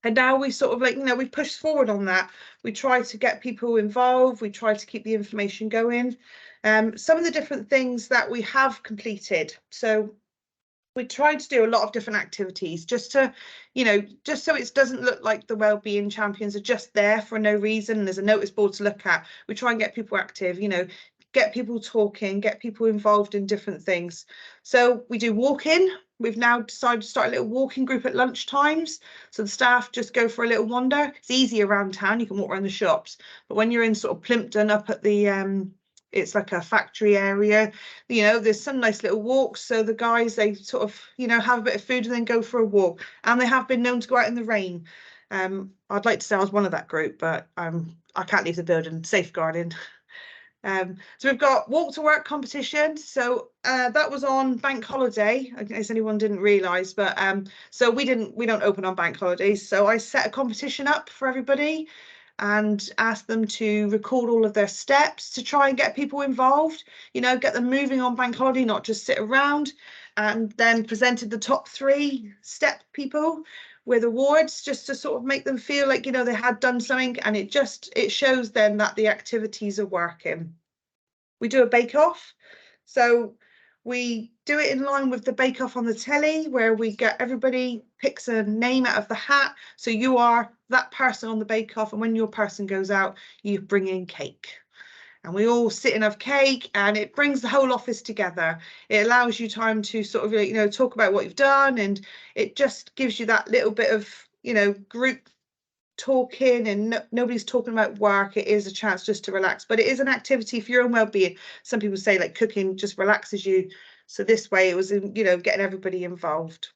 And now we sort of like, you know, we've pushed forward on that. We try to get people involved. We try to keep the information going. Some of the different things that we have completed. So we tried to do a lot of different activities just to, you know, just so it doesn't look like the wellbeing champions are just there for no reason. There's a notice board to look at. We try and get people active, you know, get people talking, get people involved in different things. So we do walking. We've now decided to start a little walking group at lunch times. So the staff just go for a little wander. It's easy around town. You can walk around the shops. But when you're in sort of Plympton up at the, it's like a factory area, you know, there's some nice little walks. So the guys, they sort of, you know, have a bit of food and then go for a walk. And they have been known to go out in the rain. I'd like to say I was one of that group, but I can't leave the building, safeguarding. So we've got walk to work competition. So that was on bank holiday, in case anyone didn't realise, but so we don't open on bank holidays. So I set a competition up for everybody and asked them to record all of their steps to try and get people involved, you know, get them moving on bank holiday, not just sit around. And then presented the top 3 step people with awards just to sort of make them feel like, you know, they had done something, and it shows them that the activities are working. We do a bake-off. So we do it in line with the bake-off on the telly, where we get everybody picks a name out of the hat. So you are that person on the bake-off, and when your person goes out, you bring in cake. And we all sit and have cake, and it brings the whole office together. It allows you time to sort of, you know, talk about what you've done, and it just gives you that little bit of, you know, group talking, and nobody's talking about work. It is a chance just to relax, but it is an activity for your own well-being. Some people say like cooking just relaxes you. So this way it was, you know, getting everybody involved.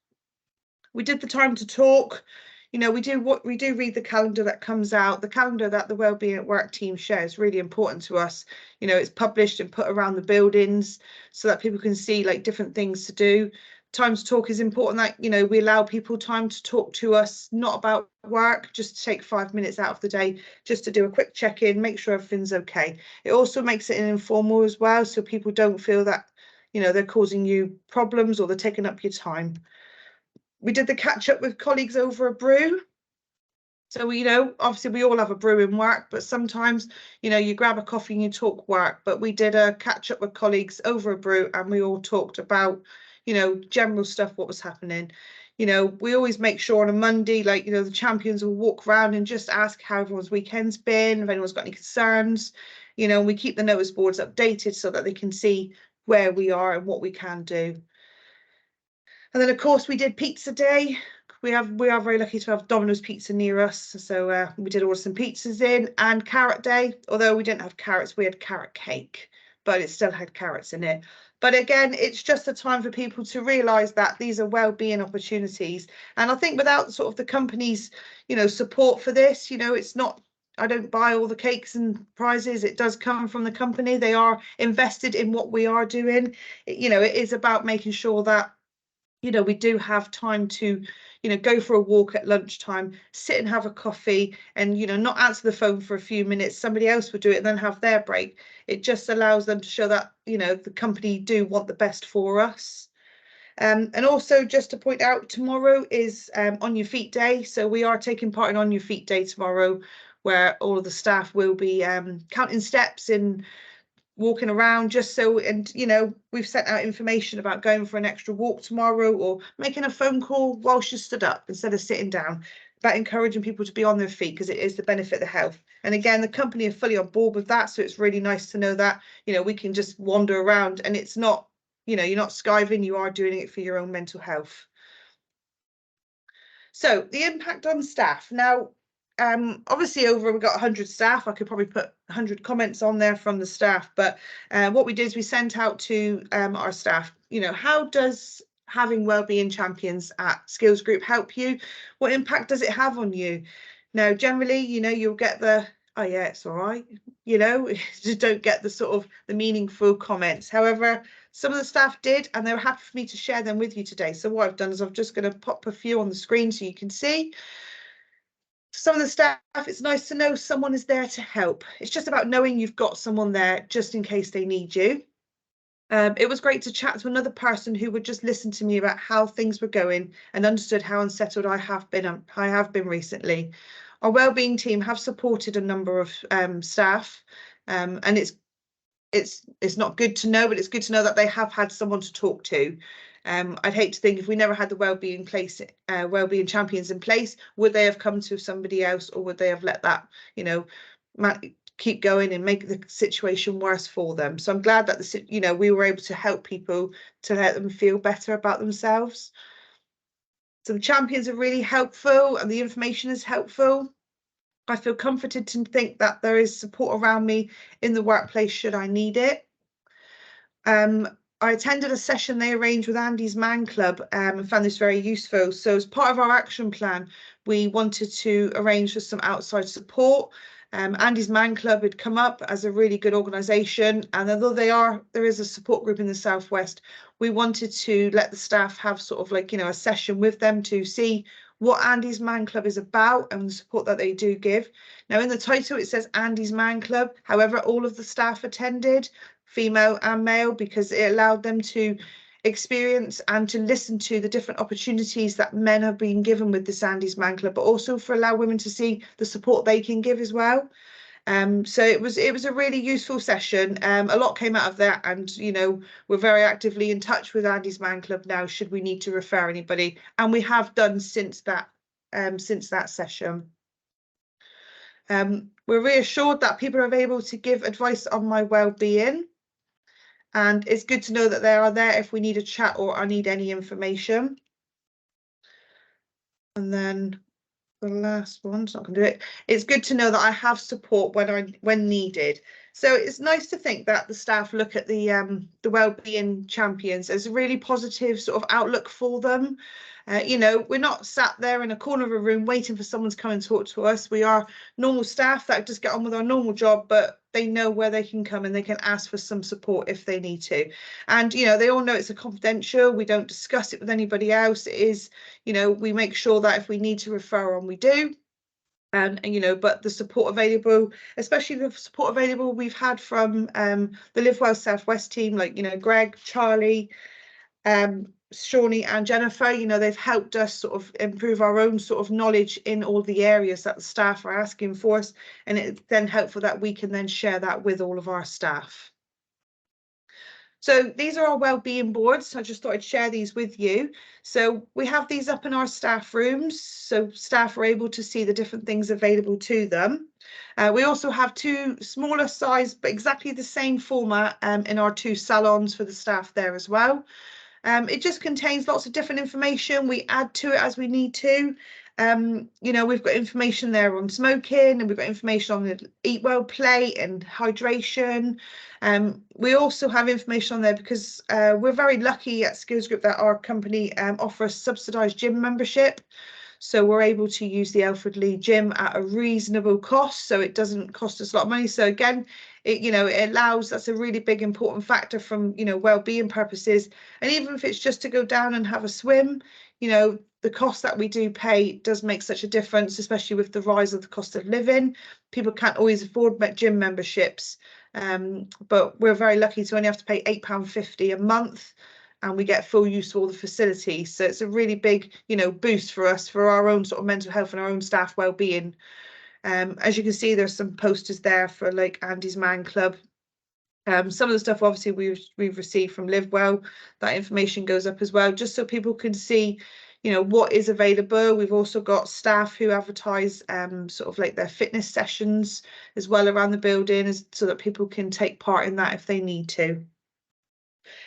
We did the time to talk. You know, we do read the calendar that comes out. The calendar that the Wellbeing at Work team shares is really important to us. You know, it's published and put around the buildings so that people can see like different things to do. Time to talk is important, that, you know, we allow people time to talk to us, not about work, just to take 5 minutes out of the day, just to do a quick check-in, make sure everything's okay. It also makes it informal as well, so people don't feel that, you know, they're causing you problems or they're taking up your time. We did the catch up with colleagues over a brew. So, you know, obviously we all have a brew in work, but sometimes, you know, you grab a coffee and you talk work. But we did a catch up with colleagues over a brew and we all talked about, you know, general stuff, what was happening. You know, we always make sure on a Monday, like, you know, the champions will walk around and just ask how everyone's weekend's been, if anyone's got any concerns, you know, and we keep the notice boards updated so that they can see where we are and what we can do. And then, of course, we did pizza day. We are very lucky to have Domino's pizza near us. So we did order some pizzas in, and carrot day. Although we didn't have carrots, we had carrot cake, but it still had carrots in it. But again, it's just a time for people to realise that these are well-being opportunities. And I think without sort of the company's, you know, support for this, you know, it's not, I don't buy all the cakes and prizes. It does come from the company. They are invested in what we are doing. You know, it is about making sure that, you know, we do have time to, you know, go for a walk at lunchtime, sit and have a coffee and, you know, not answer the phone for a few minutes. Somebody else would do it and then have their break. It just allows them to show that, you know, the company do want the best for us. And also just to point out, tomorrow is On Your Feet Day. So we are taking part in On Your Feet Day tomorrow, where all of the staff will be counting steps and walking around, just so, and you know, we've sent out information about going for an extra walk tomorrow or making a phone call whilst you stood up instead of sitting down, about encouraging people to be on their feet because it is the benefit of the health. And again, the company are fully on board with that, so it's really nice to know that, you know, we can just wander around and it's not, you know, you're not skiving, you are doing it for your own mental health. So the impact on staff. Now, obviously we've got 100 staff. I could probably put 100 comments on there from the staff, but what we did is we sent out to our staff, you know, how does having Wellbeing Champions at Skills Group help you? What impact does it have on you? Now, generally, you know, you'll get the, oh yeah, it's all right, you know, you don't get the sort of the meaningful comments. However, some of the staff did, and they were happy for me to share them with you today. So what I've done is I'm just going to pop a few on the screen so you can see. Some of the staff, it's nice to know someone is there to help. It's just about knowing you've got someone there just in case they need you. It was great to chat to another person who would just listen to me about how things were going and understood how unsettled I have been recently. Our wellbeing team have supported a number of staff, and it's not good to know, but it's good to know that they have had someone to talk to. I'd hate to think if we never had the wellbeing champions in place, would they have come to somebody else, or would they have let that, you know, keep going and make the situation worse for them? So I'm glad that you know, we were able to help people to let them feel better about themselves. So the champions are really helpful and the information is helpful. I feel comforted to think that there is support around me in the workplace should I need it. I attended a session they arranged with Andy's Man Club and found this very useful. So as part of our action plan, we wanted to arrange for some outside support. Andy's Man Club had come up as a really good organisation, and although there is a support group in the Southwest, we wanted to let the staff have sort of like, you know, a session with them to see what Andy's Man Club is about and the support that they do give. Now in the title it says Andy's Man Club, however all of the staff attended, female and male, because it allowed them to experience and to listen to the different opportunities that men have been given with this Andy's Man Club, but also for allow women to see the support they can give as well. So it was a really useful session. A lot came out of that, and you know, we're very actively in touch with Andy's Man Club now should we need to refer anybody, and we have done since that session. We're reassured that people are able to give advice on my well-being, and it's good to know that they are there if we need a chat or I need any information. And then the last one's not going to do it. It's good to know that I have support when needed. So it's nice to think that the staff look at the Wellbeing Champions as a really positive sort of outlook for them. You know, we're not sat there in a corner of a room waiting for someone to come and talk to us. We are normal staff that just get on with our normal job, but they know where they can come and they can ask for some support if they need to. And, you know, they all know it's a confidential. We don't discuss it with anybody else. It is, you know, we make sure that if we need to refer on, we do. And you know, but the support available, especially the support available we've had from the Livewell Southwest team, like, you know, Greg, Charley, Shawnee and Jennifer, you know, they've helped us sort of improve our own sort of knowledge in all the areas that the staff are asking for us, and it's then helpful that we can then share that with all of our staff. So these are our wellbeing boards. I just thought I'd share these with you. So we have these up in our staff rooms, so staff are able to see the different things available to them. We also have two smaller size, but exactly the same format in our two salons for the staff there as well. It just contains lots of different information. We add to it as we need to. You know, we've got information there on smoking, and we've got information on the Eat Well plate and hydration. We also have information on there because we're very lucky at Skills Group that our company offers subsidised gym membership. So we're able to use the Alfred Lee gym at a reasonable cost, so it doesn't cost us a lot of money. So again, it, you know, it allows, that's a really big important factor from, you know, well-being purposes. And even if it's just to go down and have a swim, you know, the cost that we do pay does make such a difference, especially with the rise of the cost of living. People can't always afford gym memberships, but we're very lucky to only have to pay £8.50 a month, and we get full use of all the facilities. So it's a really big, you know, boost for us, for our own sort of mental health and our own staff well-being. As you can see, there's some posters there for like Andy's Man Club. Some of the stuff obviously we've received from Livewell, that information goes up as well, just so people can see, you know, what is available. We've also got staff who advertise sort of like their fitness sessions as well around the building, so that people can take part in that if they need to.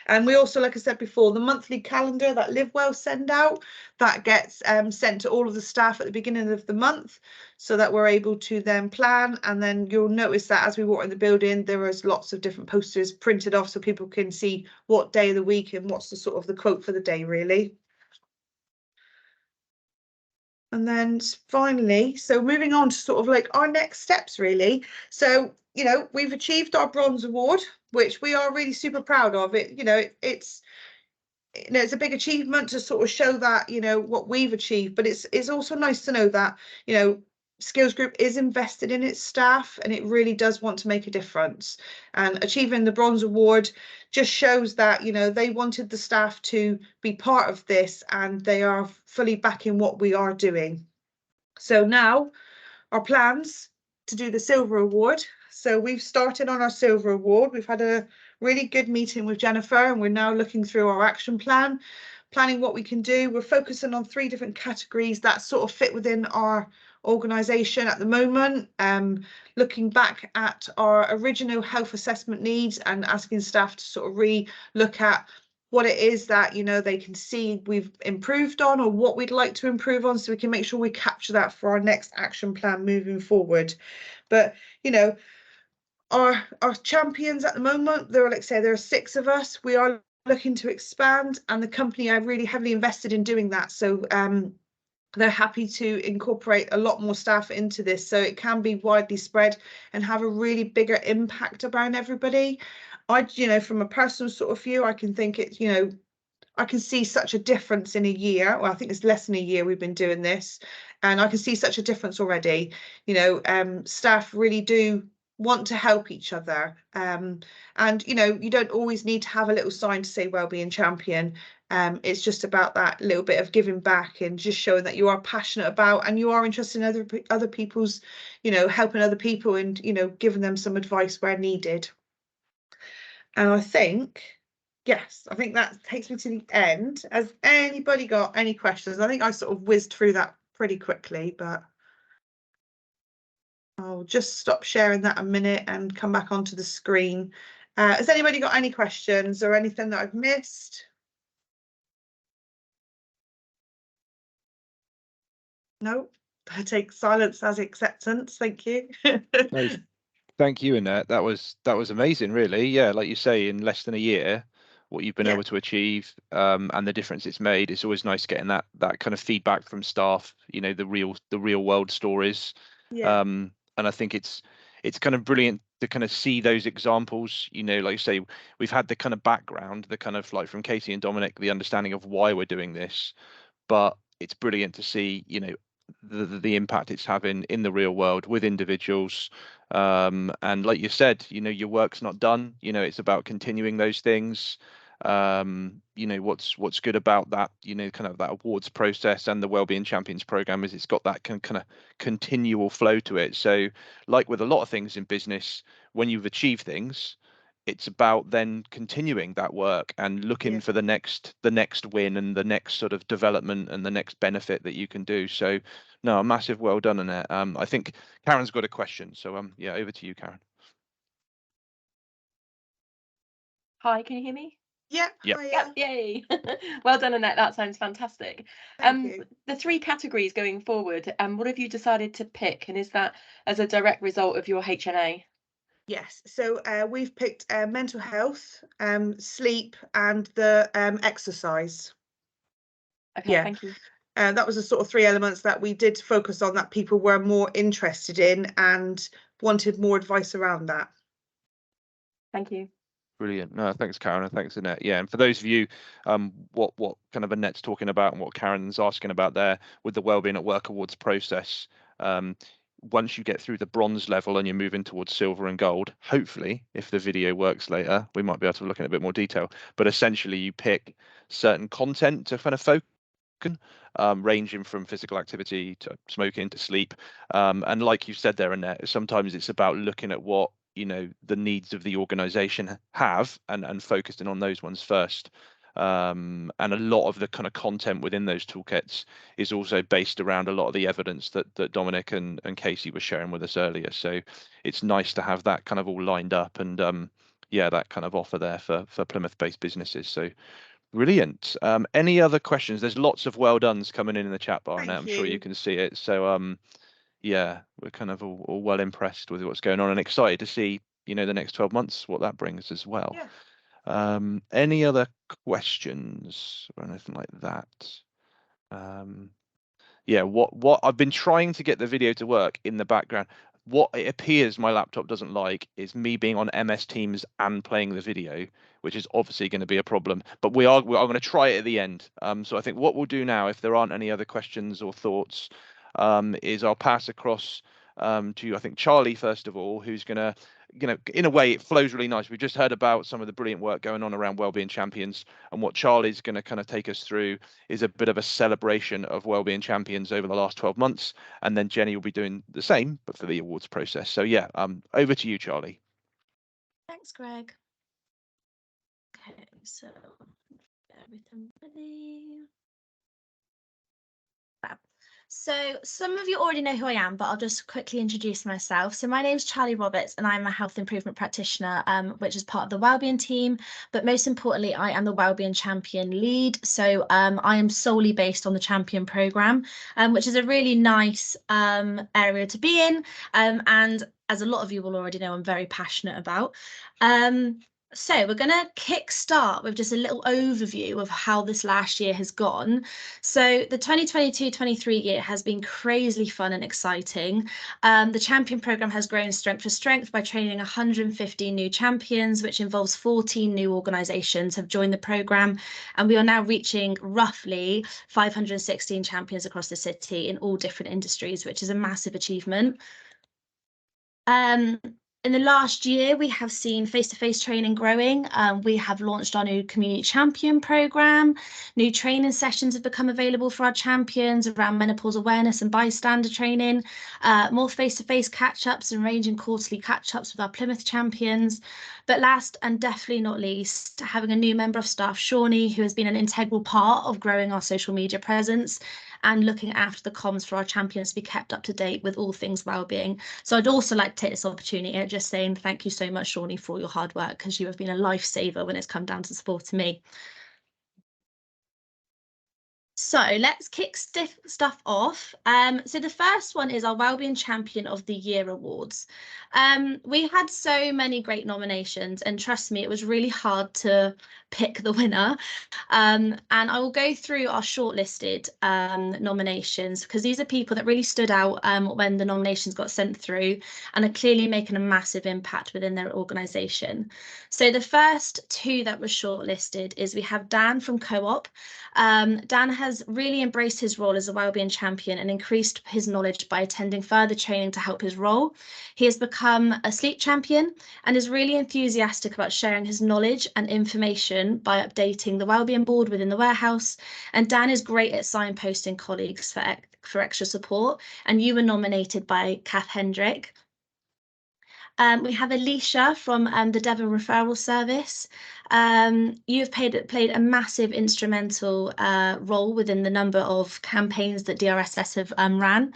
And we also, like I said before, the monthly calendar that Livewell send out, that gets sent to all of the staff at the beginning of the month, so that we're able to then plan. And then you'll notice that as we walk in the building, there is lots of different posters printed off so people can see what day of the week and what's the sort of the quote for the day, really. And then finally, so moving on to sort of like our next steps, really. So, you know, we've achieved our bronze award, which we are really super proud of. It, you know, it's a big achievement to sort of show that, you know, what we've achieved, but it's also nice to know that, you know, Skills Group is invested in its staff, and it really does want to make a difference. And achieving the bronze award just shows that, you know, they wanted the staff to be part of this, and they are fully backing what we are doing. So now our plans to do the silver award. So we've started on our silver award. We've had a really good meeting with Jennifer, and we're now looking through our action plan, planning what we can do. We're focusing on 3 different categories that sort of fit within our organisation at the moment, looking back at our original health assessment needs and asking staff to sort of re-look at what it is that, you know, they can see we've improved on, or what we'd like to improve on, so we can make sure we capture that for our next action plan moving forward. But, you know, our champions at the moment, there are, like I say, there are 6 of us. We are looking to expand, and the company are really heavily invested in doing that. So they're happy to incorporate a lot more staff into this, so it can be widely spread and have a really bigger impact around everybody. You know, from a personal sort of view, I can think it, you know, I can see such a difference in a year. Well, I think it's less than a year we've been doing this, and I can see such a difference already. You know, staff really do want to help each other, and you know, you don't always need to have a little sign to say Wellbeing Champion. It's just about that little bit of giving back and just showing that you are passionate about, and you are interested in other people's, you know, helping other people, and, you know, giving them some advice where needed. And I think, yes, I think that takes me to the end. Has anybody got any questions? I think I sort of whizzed through that pretty quickly, but I'll just stop sharing that a minute and come back onto the screen. Has anybody got any questions or anything that I've missed? No, I take silence as acceptance. Thank you. No, thank you, Annette. That was amazing, really. Yeah, like you say, in less than a year, what you've been able to achieve, and the difference it's made. It's always nice getting that kind of feedback from staff. You know, the real world stories. Yeah. And I think it's kind of brilliant to kind of see those examples. You know, like you say, we've had the kind of background, the kind of like from Casey and Dominic, the understanding of why we're doing this, but it's brilliant to see, you know, the impact it's having in the real world with individuals. And like you said, you know, your work's not done. You know, it's about continuing those things. You know, what's good about that, you know, kind of that awards process and the Wellbeing Champions program is it's got that kind of continual flow to it. So like with a lot of things in business, when you've achieved things, it's about then continuing that work and looking for the next win and the next sort of development and the next benefit that you can do. So no, a massive well done on it. I think Karen's got a question, so yeah, over to you, Karen. Hi, can you hear me? Yeah. Yep. Hiya. Yay. Well done, Annette. That sounds fantastic. Thank you. The 3 categories going forward, what have you decided to pick? And is that as a direct result of your HNA? Yes, so we've picked mental health, sleep, and the exercise. Okay, Yeah. thank you. That was the sort of 3 elements that we did focus on that people were more interested in and wanted more advice around that. Thank you. Brilliant. No, thanks, Karen, and thanks, Annette. Yeah, and for those of you, what kind of Annette's talking about and what Karen's asking about there with the Wellbeing at Work Awards process, once you get through the bronze level and you're moving towards silver and gold, hopefully, if the video works later, we might be able to look in a bit more detail. But essentially, you pick certain content to kind of focus on, ranging from physical activity to smoking to sleep. And like you said there, Annette, sometimes it's about looking at what, you know, the needs of the organization have and focusing on those ones first. And a lot of the kind of content within those toolkits is also based around a lot of the evidence that Dominic and Casey were sharing with us earlier. So it's nice to have that kind of all lined up and yeah, that kind of offer there for Plymouth-based businesses. So brilliant. Any other questions? There's lots of well dones coming in the chat bar, Annette. I'm sure you can see it. So yeah, we're kind of all well impressed with what's going on and excited to see, you know, the next 12 months, what that brings as well. Yeah. Any other questions or anything like that? Yeah, what I've been trying to get the video to work in the background. What it appears my laptop doesn't like is me being on MS Teams and playing the video, which is obviously going to be a problem. But we are going to try it at the end. So I think what we'll do now, if there aren't any other questions or thoughts, is I'll pass across to, I think, Charley first of all, who's going to, you know, in a way it flows really nice. We've just heard about some of the brilliant work going on around Wellbeing Champions, and what Charley's going to kind of take us through is a bit of a celebration of Wellbeing Champions over the last 12 months, and then Jenny will be doing the same but for the awards process. So yeah, over to you, Charley. Thanks, Greg. Okay, so everything ready. Fab. So some of you already know who I am, but I'll just quickly introduce myself. So my name is Charley Roberts and I'm a health improvement practitioner, which is part of the Wellbeing team. But most importantly, I am the Wellbeing Champion lead. So I am solely based on the Champion programme, which is a really nice area to be in. And as a lot of you will already know, I'm very passionate about. So we're going to kickstart with just a little overview of how this last year has gone. So the 2022-23 year has been crazily fun and exciting. The Champion programme has grown strength for strength by training 150 new champions, which involves 14 new organisations have joined the programme. And we are now reaching roughly 516 champions across the city in all different industries, which is a massive achievement. In the last year, we have seen face-to-face training growing. We have launched our new Community Champion programme. New training sessions have become available for our champions around menopause awareness and bystander training. More face-to-face catch-ups and ranging quarterly catch-ups with our Plymouth champions. But last and definitely not least, having a new member of staff, Shawnee, who has been an integral part of growing our social media presence and looking after the comms for our champions to be kept up to date with all things wellbeing. So I'd also like to take this opportunity of just saying thank you so much, Shawnee, for your hard work, because you have been a lifesaver when it's come down to supporting me. So let's kick stuff off. So the first one is our Wellbeing Champion of the Year Awards. We had so many great nominations, and trust me, it was really hard to pick the winner. And I will go through our shortlisted nominations, because these are people that really stood out when the nominations got sent through and are clearly making a massive impact within their organisation. So the first 2 that were shortlisted is we have Dan from Co-op. Dan has has really embraced his role as a wellbeing champion and increased his knowledge by attending further training to help his role. He has become a sleep champion and is really enthusiastic about sharing his knowledge and information by updating the wellbeing board within the warehouse. And Dan is great at signposting colleagues for extra support, and you were nominated by Kath Hendrick. We have Alicia from the Devon Referral Service. You've played a massive instrumental role within the number of campaigns that DRSS have ran.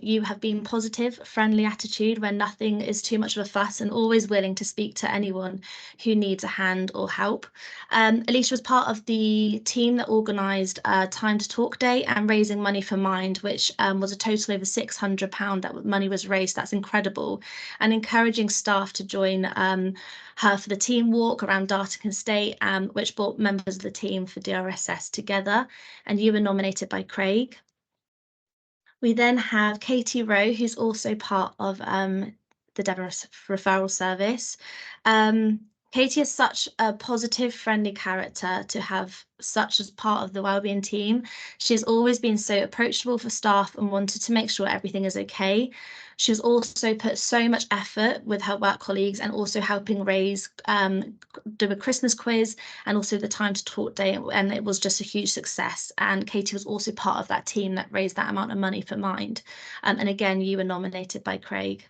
You have been positive, friendly attitude when nothing is too much of a fuss, and always willing to speak to anyone who needs a hand or help. Alicia was part of the team that organised Time to Talk Day and Raising Money for Mind, which was a total over £600 that money was raised. That's incredible. And encouraging staff to join her for the team walk around Dartington Estate, which brought members of the team for DRSS together, and you were nominated by Craig. We then have Katie Rowe, who's also part of the Devon Referral Service. Katie is such a positive, friendly character to have such as part of the wellbeing team. She has always been so approachable for staff and wanted to make sure everything is okay. She has also put so much effort with her work colleagues and also helping raise, do a Christmas quiz and also the Time to Talk Day, and it was just a huge success. And Katie was also part of that team that raised that amount of money for Mind. And again, you were nominated by Craig.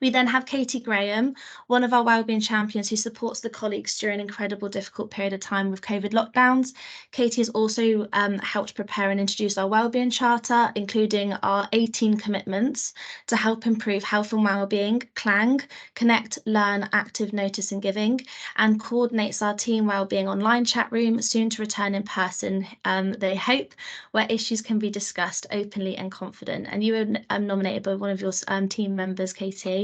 We then have Katie Graham, one of our wellbeing champions who supports the colleagues during an incredible difficult period of time with COVID lockdowns. Katie has also helped prepare and introduce our wellbeing charter, including our 18 commitments to help improve health and wellbeing, CLANG, Connect, Learn, Active, Notice and Giving, and coordinates our team wellbeing online chat room, soon to return in person, they hope, where issues can be discussed openly and confident. And you were nominated by one of your team members, Katie.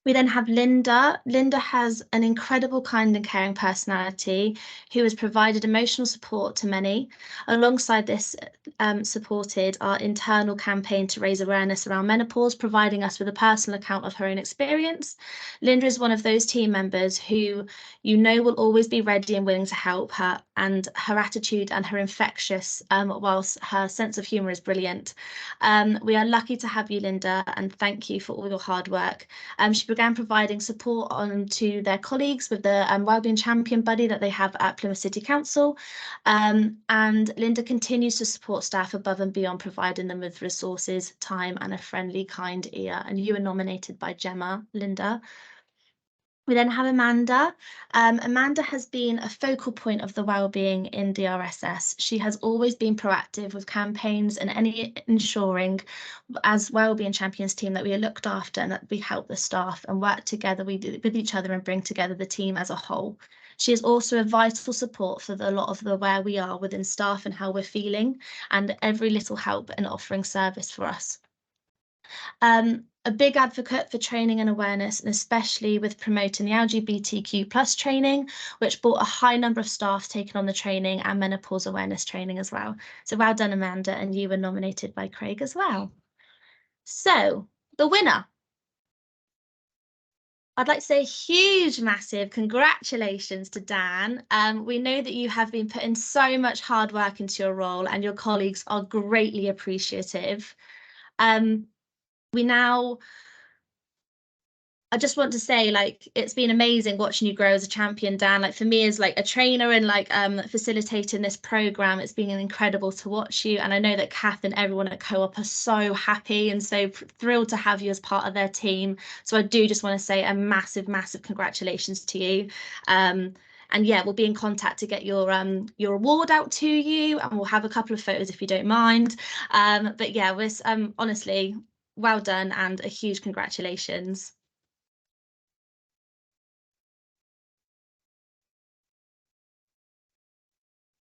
We then have Linda. Linda has an incredible, kind and caring personality who has provided emotional support to many. Alongside this, supported our internal campaign to raise awareness around menopause, providing us with a personal account of her own experience. Linda is one of those team members who you know will always be ready and willing to help her, and her attitude and her infectious, whilst her sense of humour is brilliant. We are lucky to have you, Linda, and thank you for all your hard work. She began providing support to their colleagues with the Wellbeing Champion buddy that they have at Plymouth City Council. And Linda continues to support staff above and beyond, providing them with resources, time and a friendly, kind ear. And you were nominated by Gemma, Linda. We then have Amanda. Amanda has been a focal point of the wellbeing in DRSS. She has always been proactive with campaigns and ensuring as Wellbeing Champions team that we are looked after and that we help the staff and work together with each other and bring together the team as a whole. She is also a vital support for a lot of the where we are within staff and how we're feeling, and every little help in offering service for us. A big advocate for training and awareness, and especially with promoting the LGBTQ+ training, which brought a high number of staff taking on the training and menopause awareness training as well. So well done, Amanda, and you were nominated by Craig as well. So the winner. I'd like to say a huge, massive congratulations to Dan. We know that you have been putting so much hard work into your role and your colleagues are greatly appreciative. I just want to say, like, it's been amazing watching you grow as a champion, Dan. Like, for me as like a trainer and like facilitating this program, it's been incredible to watch you. And I know that Kath and everyone at Co-op are so happy and so thrilled to have you as part of their team. So I do just want to say a massive, massive congratulations to you. And yeah, we'll be in contact to get your award out to you, and we'll have a couple of photos if you don't mind. But yeah, we're honestly, well done and a huge congratulations.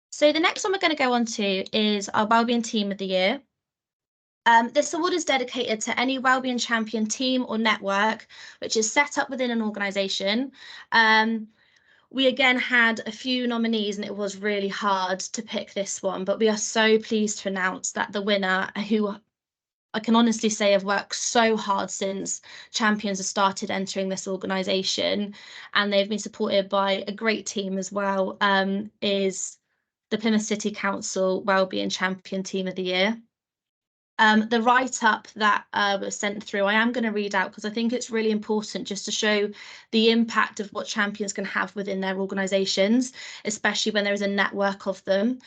So the next one we're going to go on to is our Wellbeing Team of the Year. This award is dedicated to any Wellbeing Champion team or network which is set up within an organisation. We again had a few nominees and it was really hard to pick this one, but we are so pleased to announce that the winner, who I can honestly say I've worked so hard since Champions have started entering this organisation, and they've been supported by a great team as well, is the Plymouth City Council Wellbeing Champion Team of the Year. The write-up that was sent through, I am going to read out because I think it's really important just to show the impact of what champions can have within their organisations, especially when there is a network of them.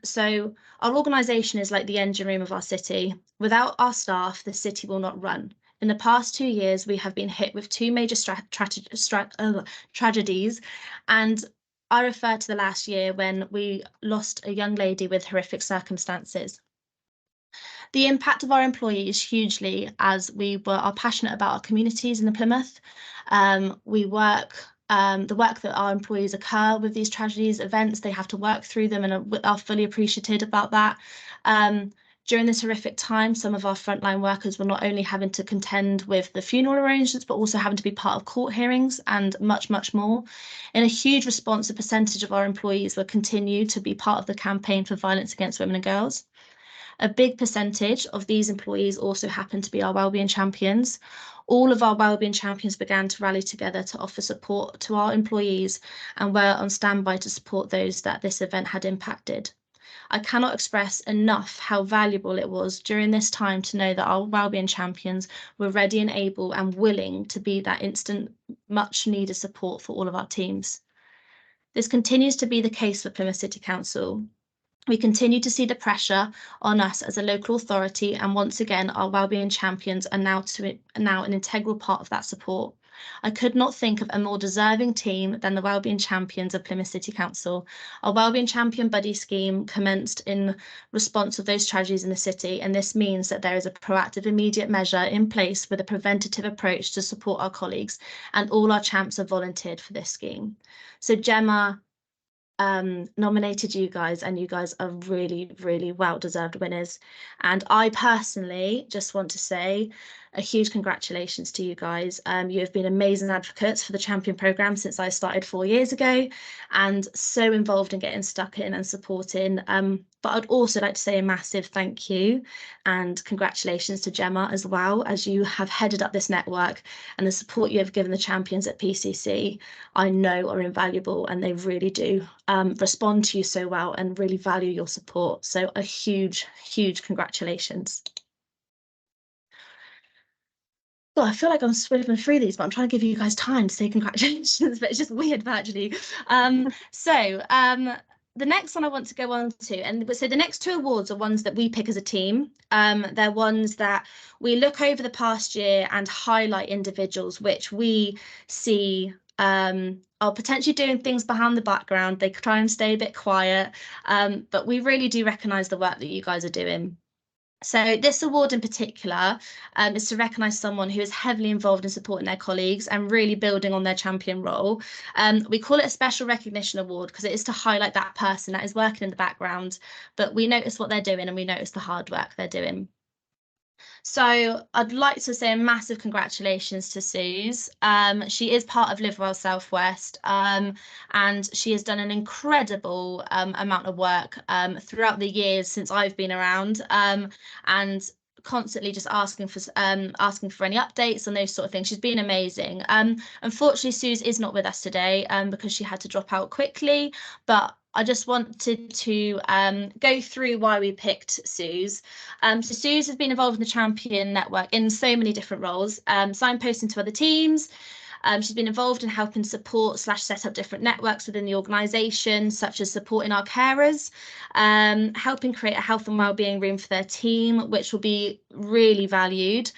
So our organisation is like the engine room of our city. Without our staff, the city will not run. In the past 2 years, we have been hit with two major tragedies, and I refer to the last year when we lost a young lady with horrific circumstances. The impact of our employees hugely, as we are passionate about our communities in the Plymouth. The work that our employees occur with these tragedies, events, they have to work through them and are fully appreciated about that. During this horrific time, some of our frontline workers were not only having to contend with the funeral arrangements, but also having to be part of court hearings and much, much more. In a huge response, a percentage of our employees will continue to be part of the campaign for violence against women and girls. A big percentage of these employees also happen to be our Wellbeing Champions. All of our Wellbeing Champions began to rally together to offer support to our employees and were on standby to support those that this event had impacted. I cannot express enough how valuable it was during this time to know that our Wellbeing Champions were ready and able and willing to be that instant, much needed support for all of our teams. This continues to be the case for Plymouth City Council. We continue to see the pressure on us as a local authority, and once again, our Wellbeing Champions are now an integral part of that support. I could not think of a more deserving team than the Wellbeing Champions of Plymouth City Council. Our Wellbeing Champion Buddy Scheme commenced in response to those tragedies in the city, and this means that there is a proactive immediate measure in place with a preventative approach to support our colleagues, and all our champs have volunteered for this scheme. So Gemma nominated you guys, and you guys are really, really well-deserved winners. And I personally just want to say a huge congratulations to you guys. You have been amazing advocates for the Champion programme since I started 4 years ago, and so involved in getting stuck in and supporting. But I'd also like to say a massive thank you and congratulations to Gemma as well, as you have headed up this network, and the support you have given the champions at PCC I know are invaluable, and they really do respond to you so well and really value your support. So a huge, huge congratulations. Well, I feel like I'm swimming through these, but I'm trying to give you guys time to say congratulations, but it's just weird virtually. The next one I want to go on to, and so the next 2 awards are ones that we pick as a team. They're ones that we look over the past year and highlight individuals which we see are potentially doing things behind the background. They try and stay a bit quiet, but we really do recognise the work that you guys are doing. So this award in particular is to recognise someone who is heavily involved in supporting their colleagues and really building on their champion role. We call it a special recognition award because it is to highlight that person that is working in the background, but we notice what they're doing and we notice the hard work they're doing. So I'd like to say a massive congratulations to Suze. She is part of Livewell Southwest, and she has done an incredible amount of work throughout the years since I've been around, and constantly just asking for any updates and those sort of things. She's been amazing. Unfortunately, Suze is not with us today because she had to drop out quickly, but I just wanted to go through why we picked Suze. So Suze has been involved in the Champion Network in so many different roles, signposting to other teams. She's been involved in helping support / set up different networks within the organisation, such as supporting our carers, helping create a health and wellbeing room for their team, which will be really valued,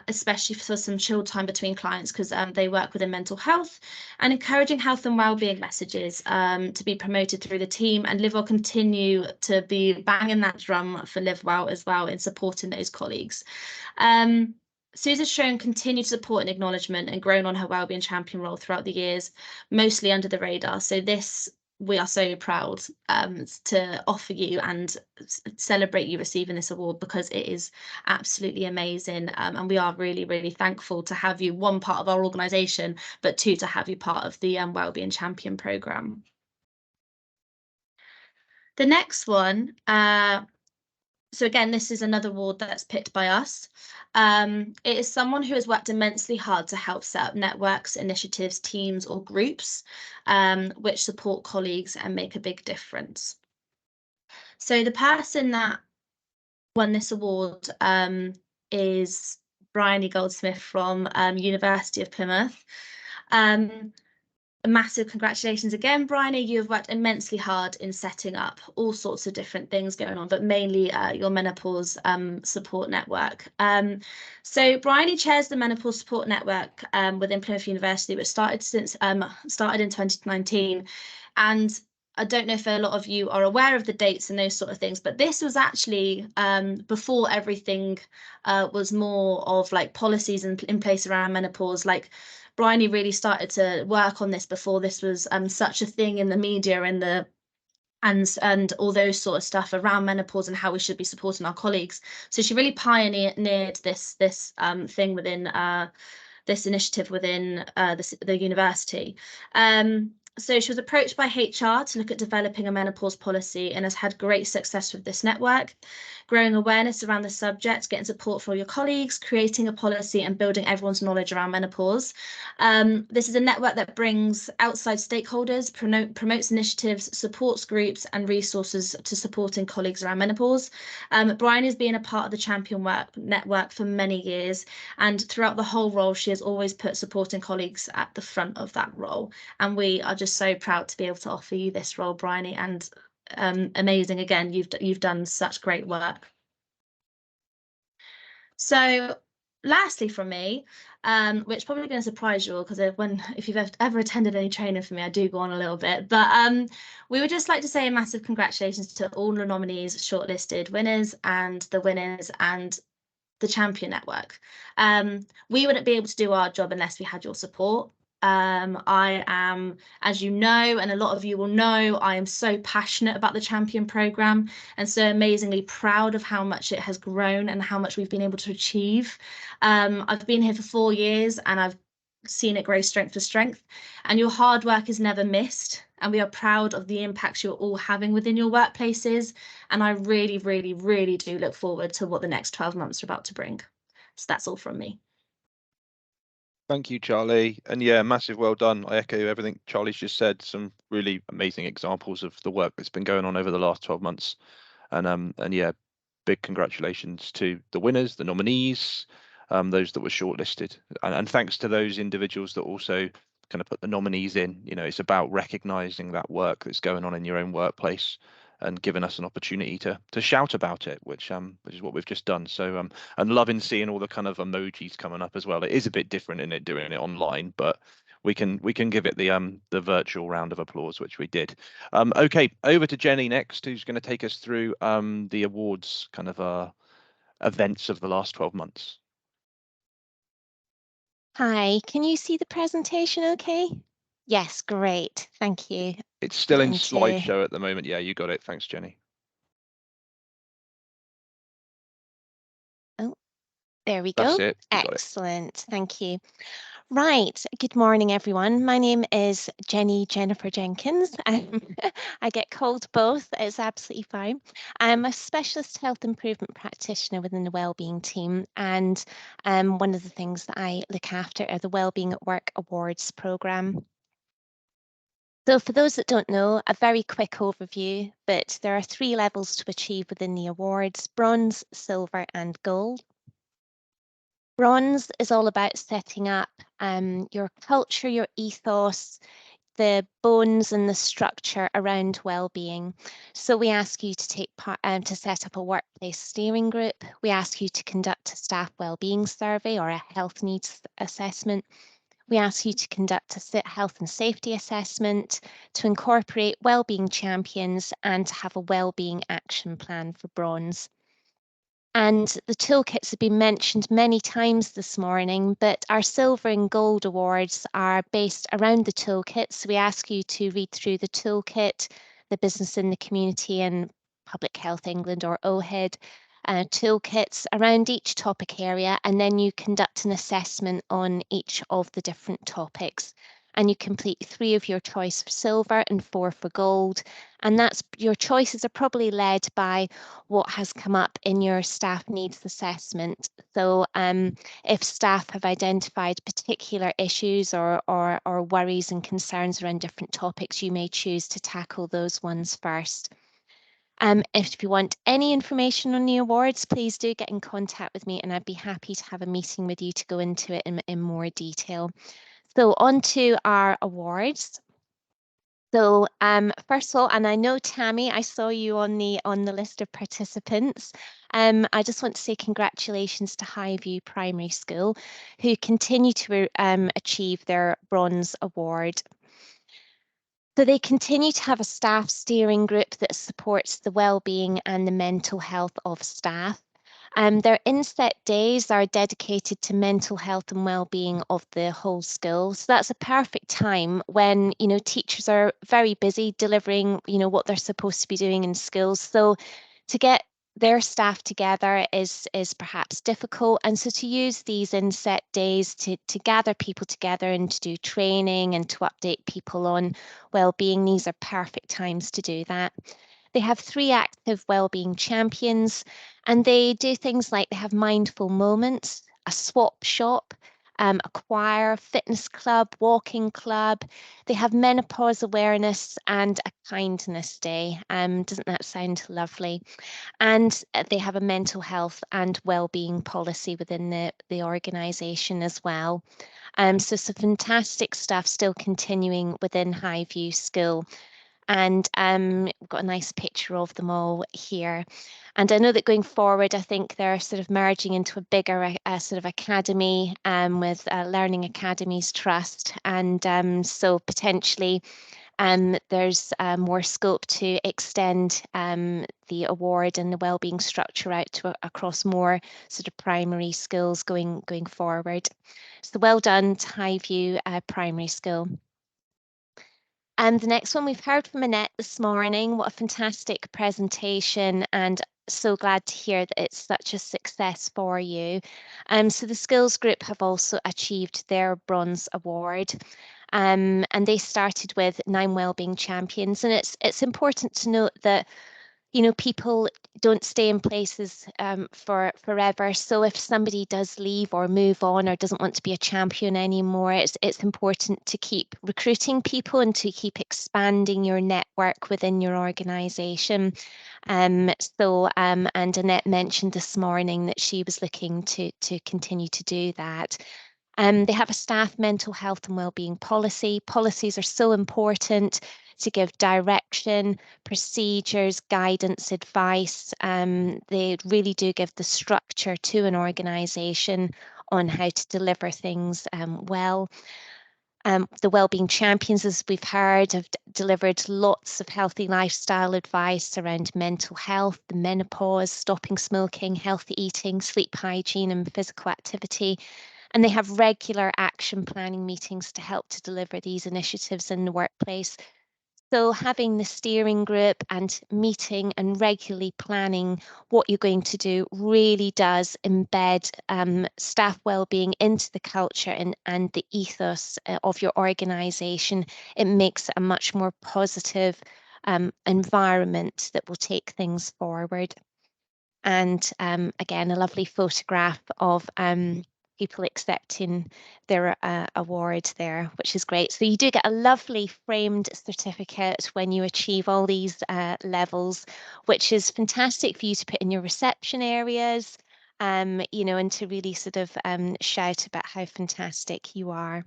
especially for some chill time between clients because they work within mental health, and encouraging health and wellbeing messages to be promoted through the team. And Livewell continue to be banging that drum for Livewell as well in supporting those colleagues. Suze has shown continued support and acknowledgement and grown on her Wellbeing Champion role throughout the years, mostly under the radar. So this, we are so proud to offer you and celebrate you receiving this award because it is absolutely amazing. And we are really, really thankful to have you, 1, part of our organisation, but 2, to have you part of the Wellbeing Champion programme. The next one, So again, this is another award that's picked by us. It is someone who has worked immensely hard to help set up networks, initiatives, teams or groups which support colleagues and make a big difference. So the person that won this award is Briony Goldsmith from University of Plymouth. A massive congratulations again, Briony. You have worked immensely hard in setting up all sorts of different things going on, but mainly your menopause support network. So Briony chairs the menopause support network within Plymouth University, which started in 2019. And I don't know if a lot of you are aware of the dates and those sort of things, but this was actually before everything was more of like policies in place around menopause. Like Briony really started to work on this before this was such a thing in the media and all those sort of stuff around menopause and how we should be supporting our colleagues. So she really pioneered this thing within this initiative within the university. So she was approached by HR to look at developing a menopause policy and has had great success with this network, growing awareness around the subject, getting support from your colleagues, creating a policy and building everyone's knowledge around menopause. This is a network that brings outside stakeholders, promotes initiatives, supports groups and resources to supporting colleagues around menopause. Briony has been a part of the Champion Network for many years, and throughout the whole role, she has always put supporting colleagues at the front of that role. And we are just so proud to be able to offer you this role, Briony, and amazing again. You've done such great work. So lastly from me, which is probably going to surprise you all, because if you've ever attended any training for me, I do go on a little bit, but we would just like to say a massive congratulations to all the nominees, shortlisted winners and the Champion Network. We wouldn't be able to do our job unless we had your support. I am, as you know, and a lot of you will know, I am so passionate about the Champion programme and so amazingly proud of how much it has grown and how much we've been able to achieve. I've been here for 4 years and I've seen it grow strength to strength, and your hard work is never missed, and we are proud of the impacts you're all having within your workplaces, and I really, really, really do look forward to what the next 12 months are about to bring. So that's all from me. Thank you, Charlie. And yeah, massive well done. I echo everything Charlie's just said. Some really amazing examples of the work that's been going on over the last 12 months. And yeah, big congratulations to the winners, the nominees, those that were shortlisted. And thanks to those individuals that also kind of put the nominees in. You know, it's about recognizing that work that's going on in your own workplace and giving us an opportunity to shout about it, which is what we've just done. So and loving seeing all the kind of emojis coming up as well. It is a bit different in it doing it online, but we can give it the virtual round of applause, which we did. Okay, over to Jenny next, who's going to take us through the awards kind of events of the last 12 months. Hi, can you see the presentation okay? Yes, great, thank you. It's still in slideshow at the moment. Yeah, you got it. Thanks, Jenny. Oh, there we That's go. it. Excellent, thank you. Right, good morning, everyone. My name is Jennifer Jenkins. I get called both, it's absolutely fine. I'm a specialist health improvement practitioner within the Wellbeing team, and one of the things that I look after are the Wellbeing at Work Awards programme. So for those that don't know, a very quick overview, but there are 3 levels to achieve within the awards: bronze, silver and gold. Bronze is all about setting up your culture, your ethos, the bones and the structure around wellbeing. So we ask you to take part to set up a workplace steering group. We ask you to conduct a staff wellbeing survey or a health needs assessment. We ask you to conduct a health and safety assessment, to incorporate wellbeing champions, and to have a wellbeing action plan for bronze. And the toolkits have been mentioned many times this morning, but our silver and gold awards are based around the toolkit. So we ask you to read through the toolkit, the Business in the Community and Public Health England or OHID toolkits around each topic area, and then you conduct an assessment on each of the different topics. and you complete 3 of your choice for silver and 4 for gold. And that's, your choices are probably led by what has come up in your staff needs assessment. So if staff have identified particular issues or worries and concerns around different topics, you may choose to tackle those ones first. If you want any information on the awards, please do get in contact with me and I'd be happy to have a meeting with you to go into it in more detail. So on to our awards. So first of all, and I know Tammy, I saw you on the list of participants. I just want to say congratulations to Highview Primary School, who continue to achieve their Bronze Award. So they continue to have a staff steering group that supports the well-being and the mental health of staff. Their inset days are dedicated to mental health and well-being of the whole school. So that's a perfect time when, you know, teachers are very busy delivering, you know, what they're supposed to be doing in schools. So to get their staff together is perhaps difficult, and so to use these inset days to gather people together and to do training and to update people on well-being, these are perfect times to do that. They have 3 active Wellbeing Champions, and they do things like they have mindful moments, a swap shop, a choir, fitness club, walking club. They have menopause awareness and a kindness day. Doesn't that sound lovely? And they have a mental health and well-being policy within the organisation as well. So some fantastic stuff still continuing within Highview School. And we've got a nice picture of them all here. And I know that going forward, I think they're sort of merging into a bigger sort of academy with Learning Academies Trust. And so potentially there's more scope to extend the award and the wellbeing structure out to across more sort of primary schools going forward. So well done to Highview Primary School. And the next one, we've heard from Annette this morning. What a fantastic presentation, and so glad to hear that it's such a success for you. So the Skills Group have also achieved their Bronze Award. And they started with 9 Wellbeing Champions, and it's important to note that, you know, people don't stay in places for forever. So if somebody does leave or move on or doesn't want to be a champion anymore, it's important to keep recruiting people and to keep expanding your network within your organisation. And Annette mentioned this morning that she was looking to continue to do that. They have a staff mental health and wellbeing policy. Policies are so important to give direction, procedures, guidance, advice. They really do give the structure to an organisation on how to deliver things well. The Wellbeing Champions, as we've heard, have delivered lots of healthy lifestyle advice around mental health, the menopause, stopping smoking, healthy eating, sleep hygiene and physical activity. And they have regular action planning meetings to help to deliver these initiatives in the workplace. So having the steering group and meeting and regularly planning what you're going to do really does embed staff wellbeing into the culture and the ethos of your organisation. It makes it a much more positive environment that will take things forward. And again, a lovely photograph of people accepting their award there, which is great. So you do get a lovely framed certificate when you achieve all these levels, which is fantastic for you to put in your reception areas, you know, and to really sort of shout about how fantastic you are.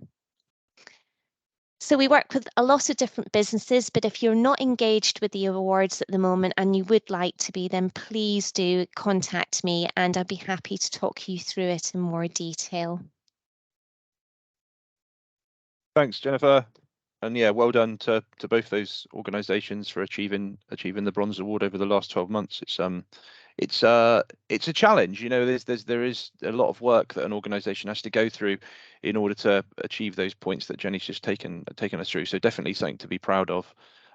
So we work with a lot of different businesses, but if you're not engaged with the awards at the moment and you would like to be, then please do contact me and I'd be happy to talk you through it in more detail. Thanks, Jennifer. And yeah, well done to both those organisations for achieving the Bronze Award over the last 12 months. It's a challenge, you know. There is a lot of work that an organisation has to go through in order to achieve those points that Jenny's just taken us through. So definitely something to be proud of.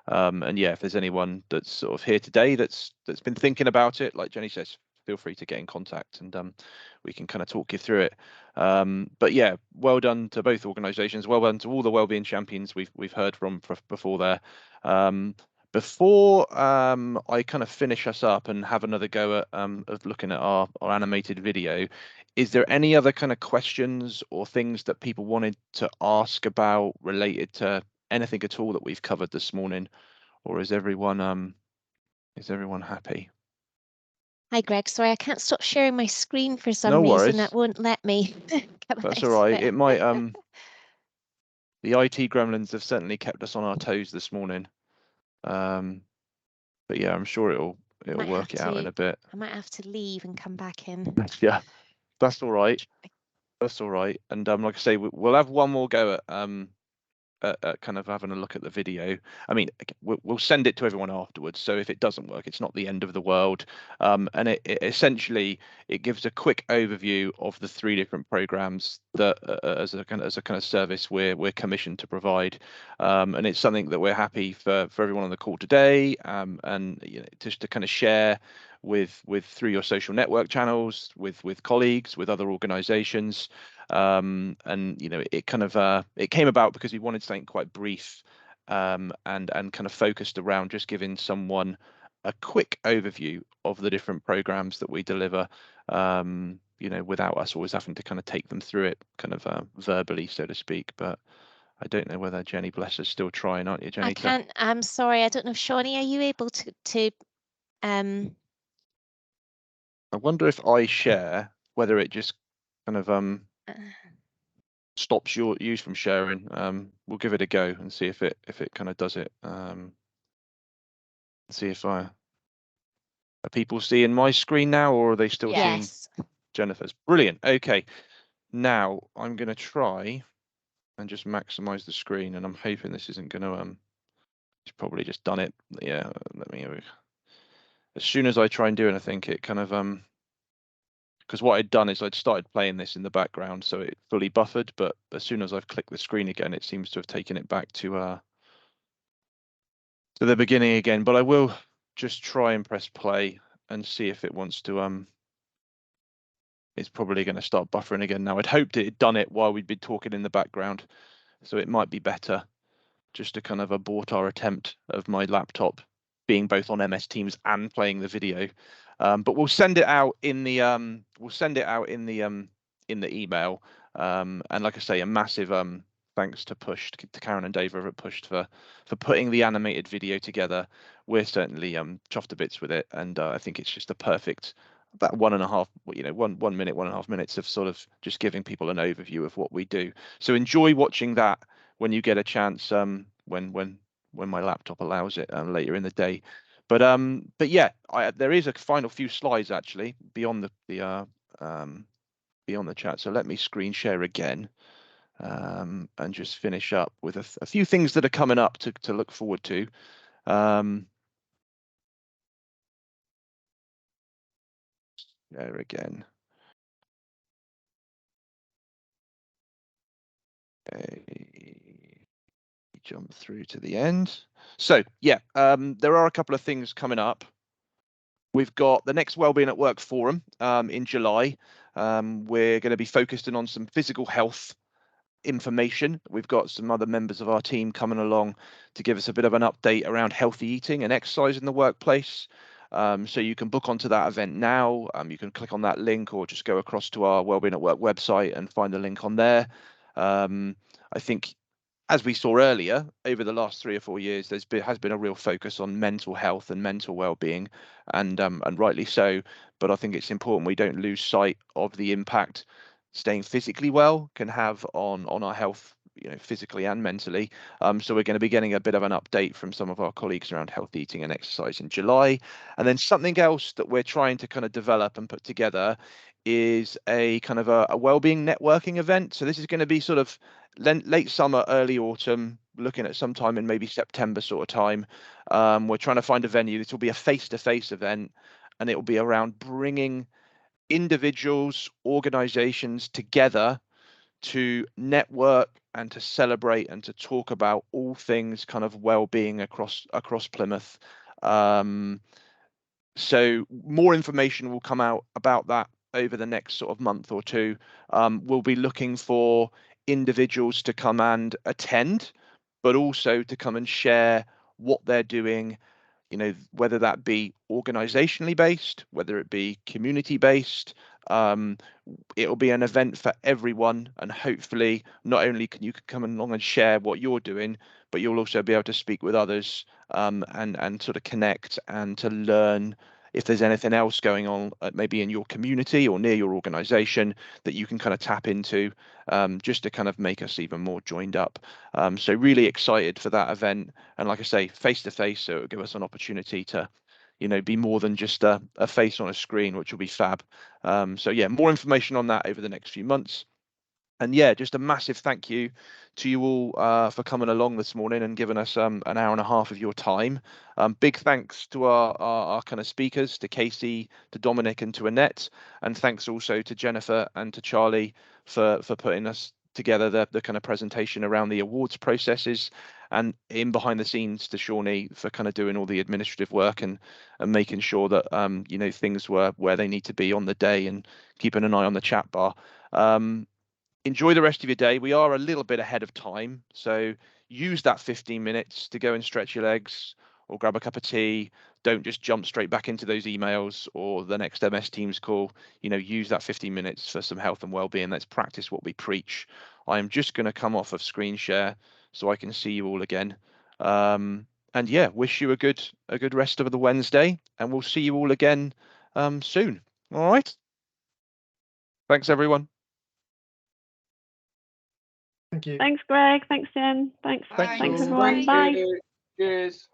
And yeah, if there's anyone that's sort of here today that's been thinking about it, like Jenny says, feel free to get in contact, and we can kind of talk you through it. But yeah, well done to both organisations. Well done to all the Wellbeing Champions we've heard from before there. Before I kind of finish us up and have another go at of looking at our animated video, is there any other kind of questions or things that people wanted to ask about related to anything at all that we've covered this morning, or is everyone happy? Hi, Greg. Sorry, I can't stop sharing my screen for some No reason. worries. It won't let me. That's all right. It might the IT gremlins have certainly kept us on our toes this morning. But yeah, I'm sure it'll work it out in a bit. I might have to leave and come back in. Yeah, that's all right. That's all right. And like I say, we'll have one more go at kind of having a look at the video. I mean, we'll send it to everyone afterwards, so if it doesn't work, it's not the end of the world. And it essentially it gives a quick overview of the 3 different programs that as a kind of service we're commissioned to provide, and it's something that we're happy for everyone on the call today, and you know, just to kind of share with through your social network channels, with colleagues, with other organizations. And you know, it kind of it came about because we wanted something quite brief, and kind of focused around just giving someone a quick overview of the different programs that we deliver, you know, without us always having to kind of take them through it kind of verbally, so to speak. But I don't know whether Jenny Bless is still trying, aren't you, Jenny? I can't. I'm sorry. I don't know, Shawnee. Are you able to I wonder if I share whether it just kind of stops you from sharing. We'll give it a go and see if it kind of does it. See if are people seeing my screen now, or are they still seeing Jennifer's? Brilliant. Okay, now I'm going to try and just maximize the screen, and I'm hoping this isn't going to it's probably just done it. Yeah, let me. As soon as I try and do anything, it kind of because what I'd done is I'd started playing this in the background, so it fully buffered, but as soon as I've clicked the screen again, it seems to have taken it back to the beginning again. But I will just try and press play and see if it wants to it's probably going to start buffering again now. I'd hoped it had done it while we'd been talking in the background, so it might be better just to kind of abort our attempt of my laptop being both on MS Teams and playing the video. But we'll send it out in the email. And like I say, a massive thanks to Karen and Dave over at Pushed for putting the animated video together. We're certainly chuffed to bits with it, and I think it's just a perfect about 1.5, you know, 1 minute, 1.5 minutes of sort of just giving people an overview of what we do. So enjoy watching that when you get a chance, when my laptop allows it later in the day. But yeah, there is a final few slides actually beyond the chat. So let me screen share again, and just finish up with a few things that are coming up to look forward to. There again. Okay. Jump through to the end. So yeah, there are a couple of things coming up. We've got the next Wellbeing at Work Forum in July. We're going to be focusing on some physical health information. We've got some other members of our team coming along to give us a bit of an update around healthy eating and exercise in the workplace. So you can book onto that event now. You can click on that link or just go across to our Wellbeing at Work website and find the link on there. I think, as we saw earlier, over the last 3 or 4 years, has been a real focus on mental health and mental well-being, and rightly so. But I think it's important we don't lose sight of the impact staying physically well can have on our health, you know, physically and mentally. So we're going to be getting a bit of an update from some of our colleagues around health eating and exercise in July. And then something else that we're trying to kind of develop and put together is a kind of a wellbeing networking event. So this is going to be sort of late summer, early autumn, looking at sometime in maybe September sort of time. We're trying to find a venue. This will be a face-to-face event, and it will be around bringing individuals, organizations together to network and to celebrate and to talk about all things kind of well-being across Plymouth. So more information will come out about that over the next sort of month or two. We'll be looking for individuals to come and attend, but also to come and share what they're doing, you know, whether that be organizationally based, whether it be community based. It'll be an event for everyone, and hopefully not only can you come along and share what you're doing, but you'll also be able to speak with others, and sort of connect and to learn if there's anything else going on, maybe in your community or near your organization, that you can kind of tap into, just to kind of make us even more joined up. So really excited for that event, and like I say, face to face, so it'll give us an opportunity to, you know, be more than just a face on a screen, which will be fab. So yeah, more information on that over the next few months. And yeah, just a massive thank you to you all for coming along this morning and giving us an hour and a half of your time. Big thanks to our kind of speakers, to Casey, to Dominic, and to Annette. And thanks also to Jennifer and to Charley for putting us together the kind of presentation around the awards processes, and in behind the scenes to Shawnee for kind of doing all the administrative work and making sure that you know, things were where they need to be on the day, and keeping an eye on the chat bar. Enjoy the rest of your day. We are a little bit ahead of time, so use that 15 minutes to go and stretch your legs or grab a cup of tea. Don't just jump straight back into those emails or the next MS Teams call. You know, use that 15 minutes for some health and well-being. Let's practice what we preach. I am just going to come off of screen share so I can see you all again. And yeah, wish you a good rest of the Wednesday, and we'll see you all again soon. All right. Thanks, everyone. Thank you. Thanks, Greg. Thanks, Jen. Thanks, Thanks, everyone. all. Bye. Cheers.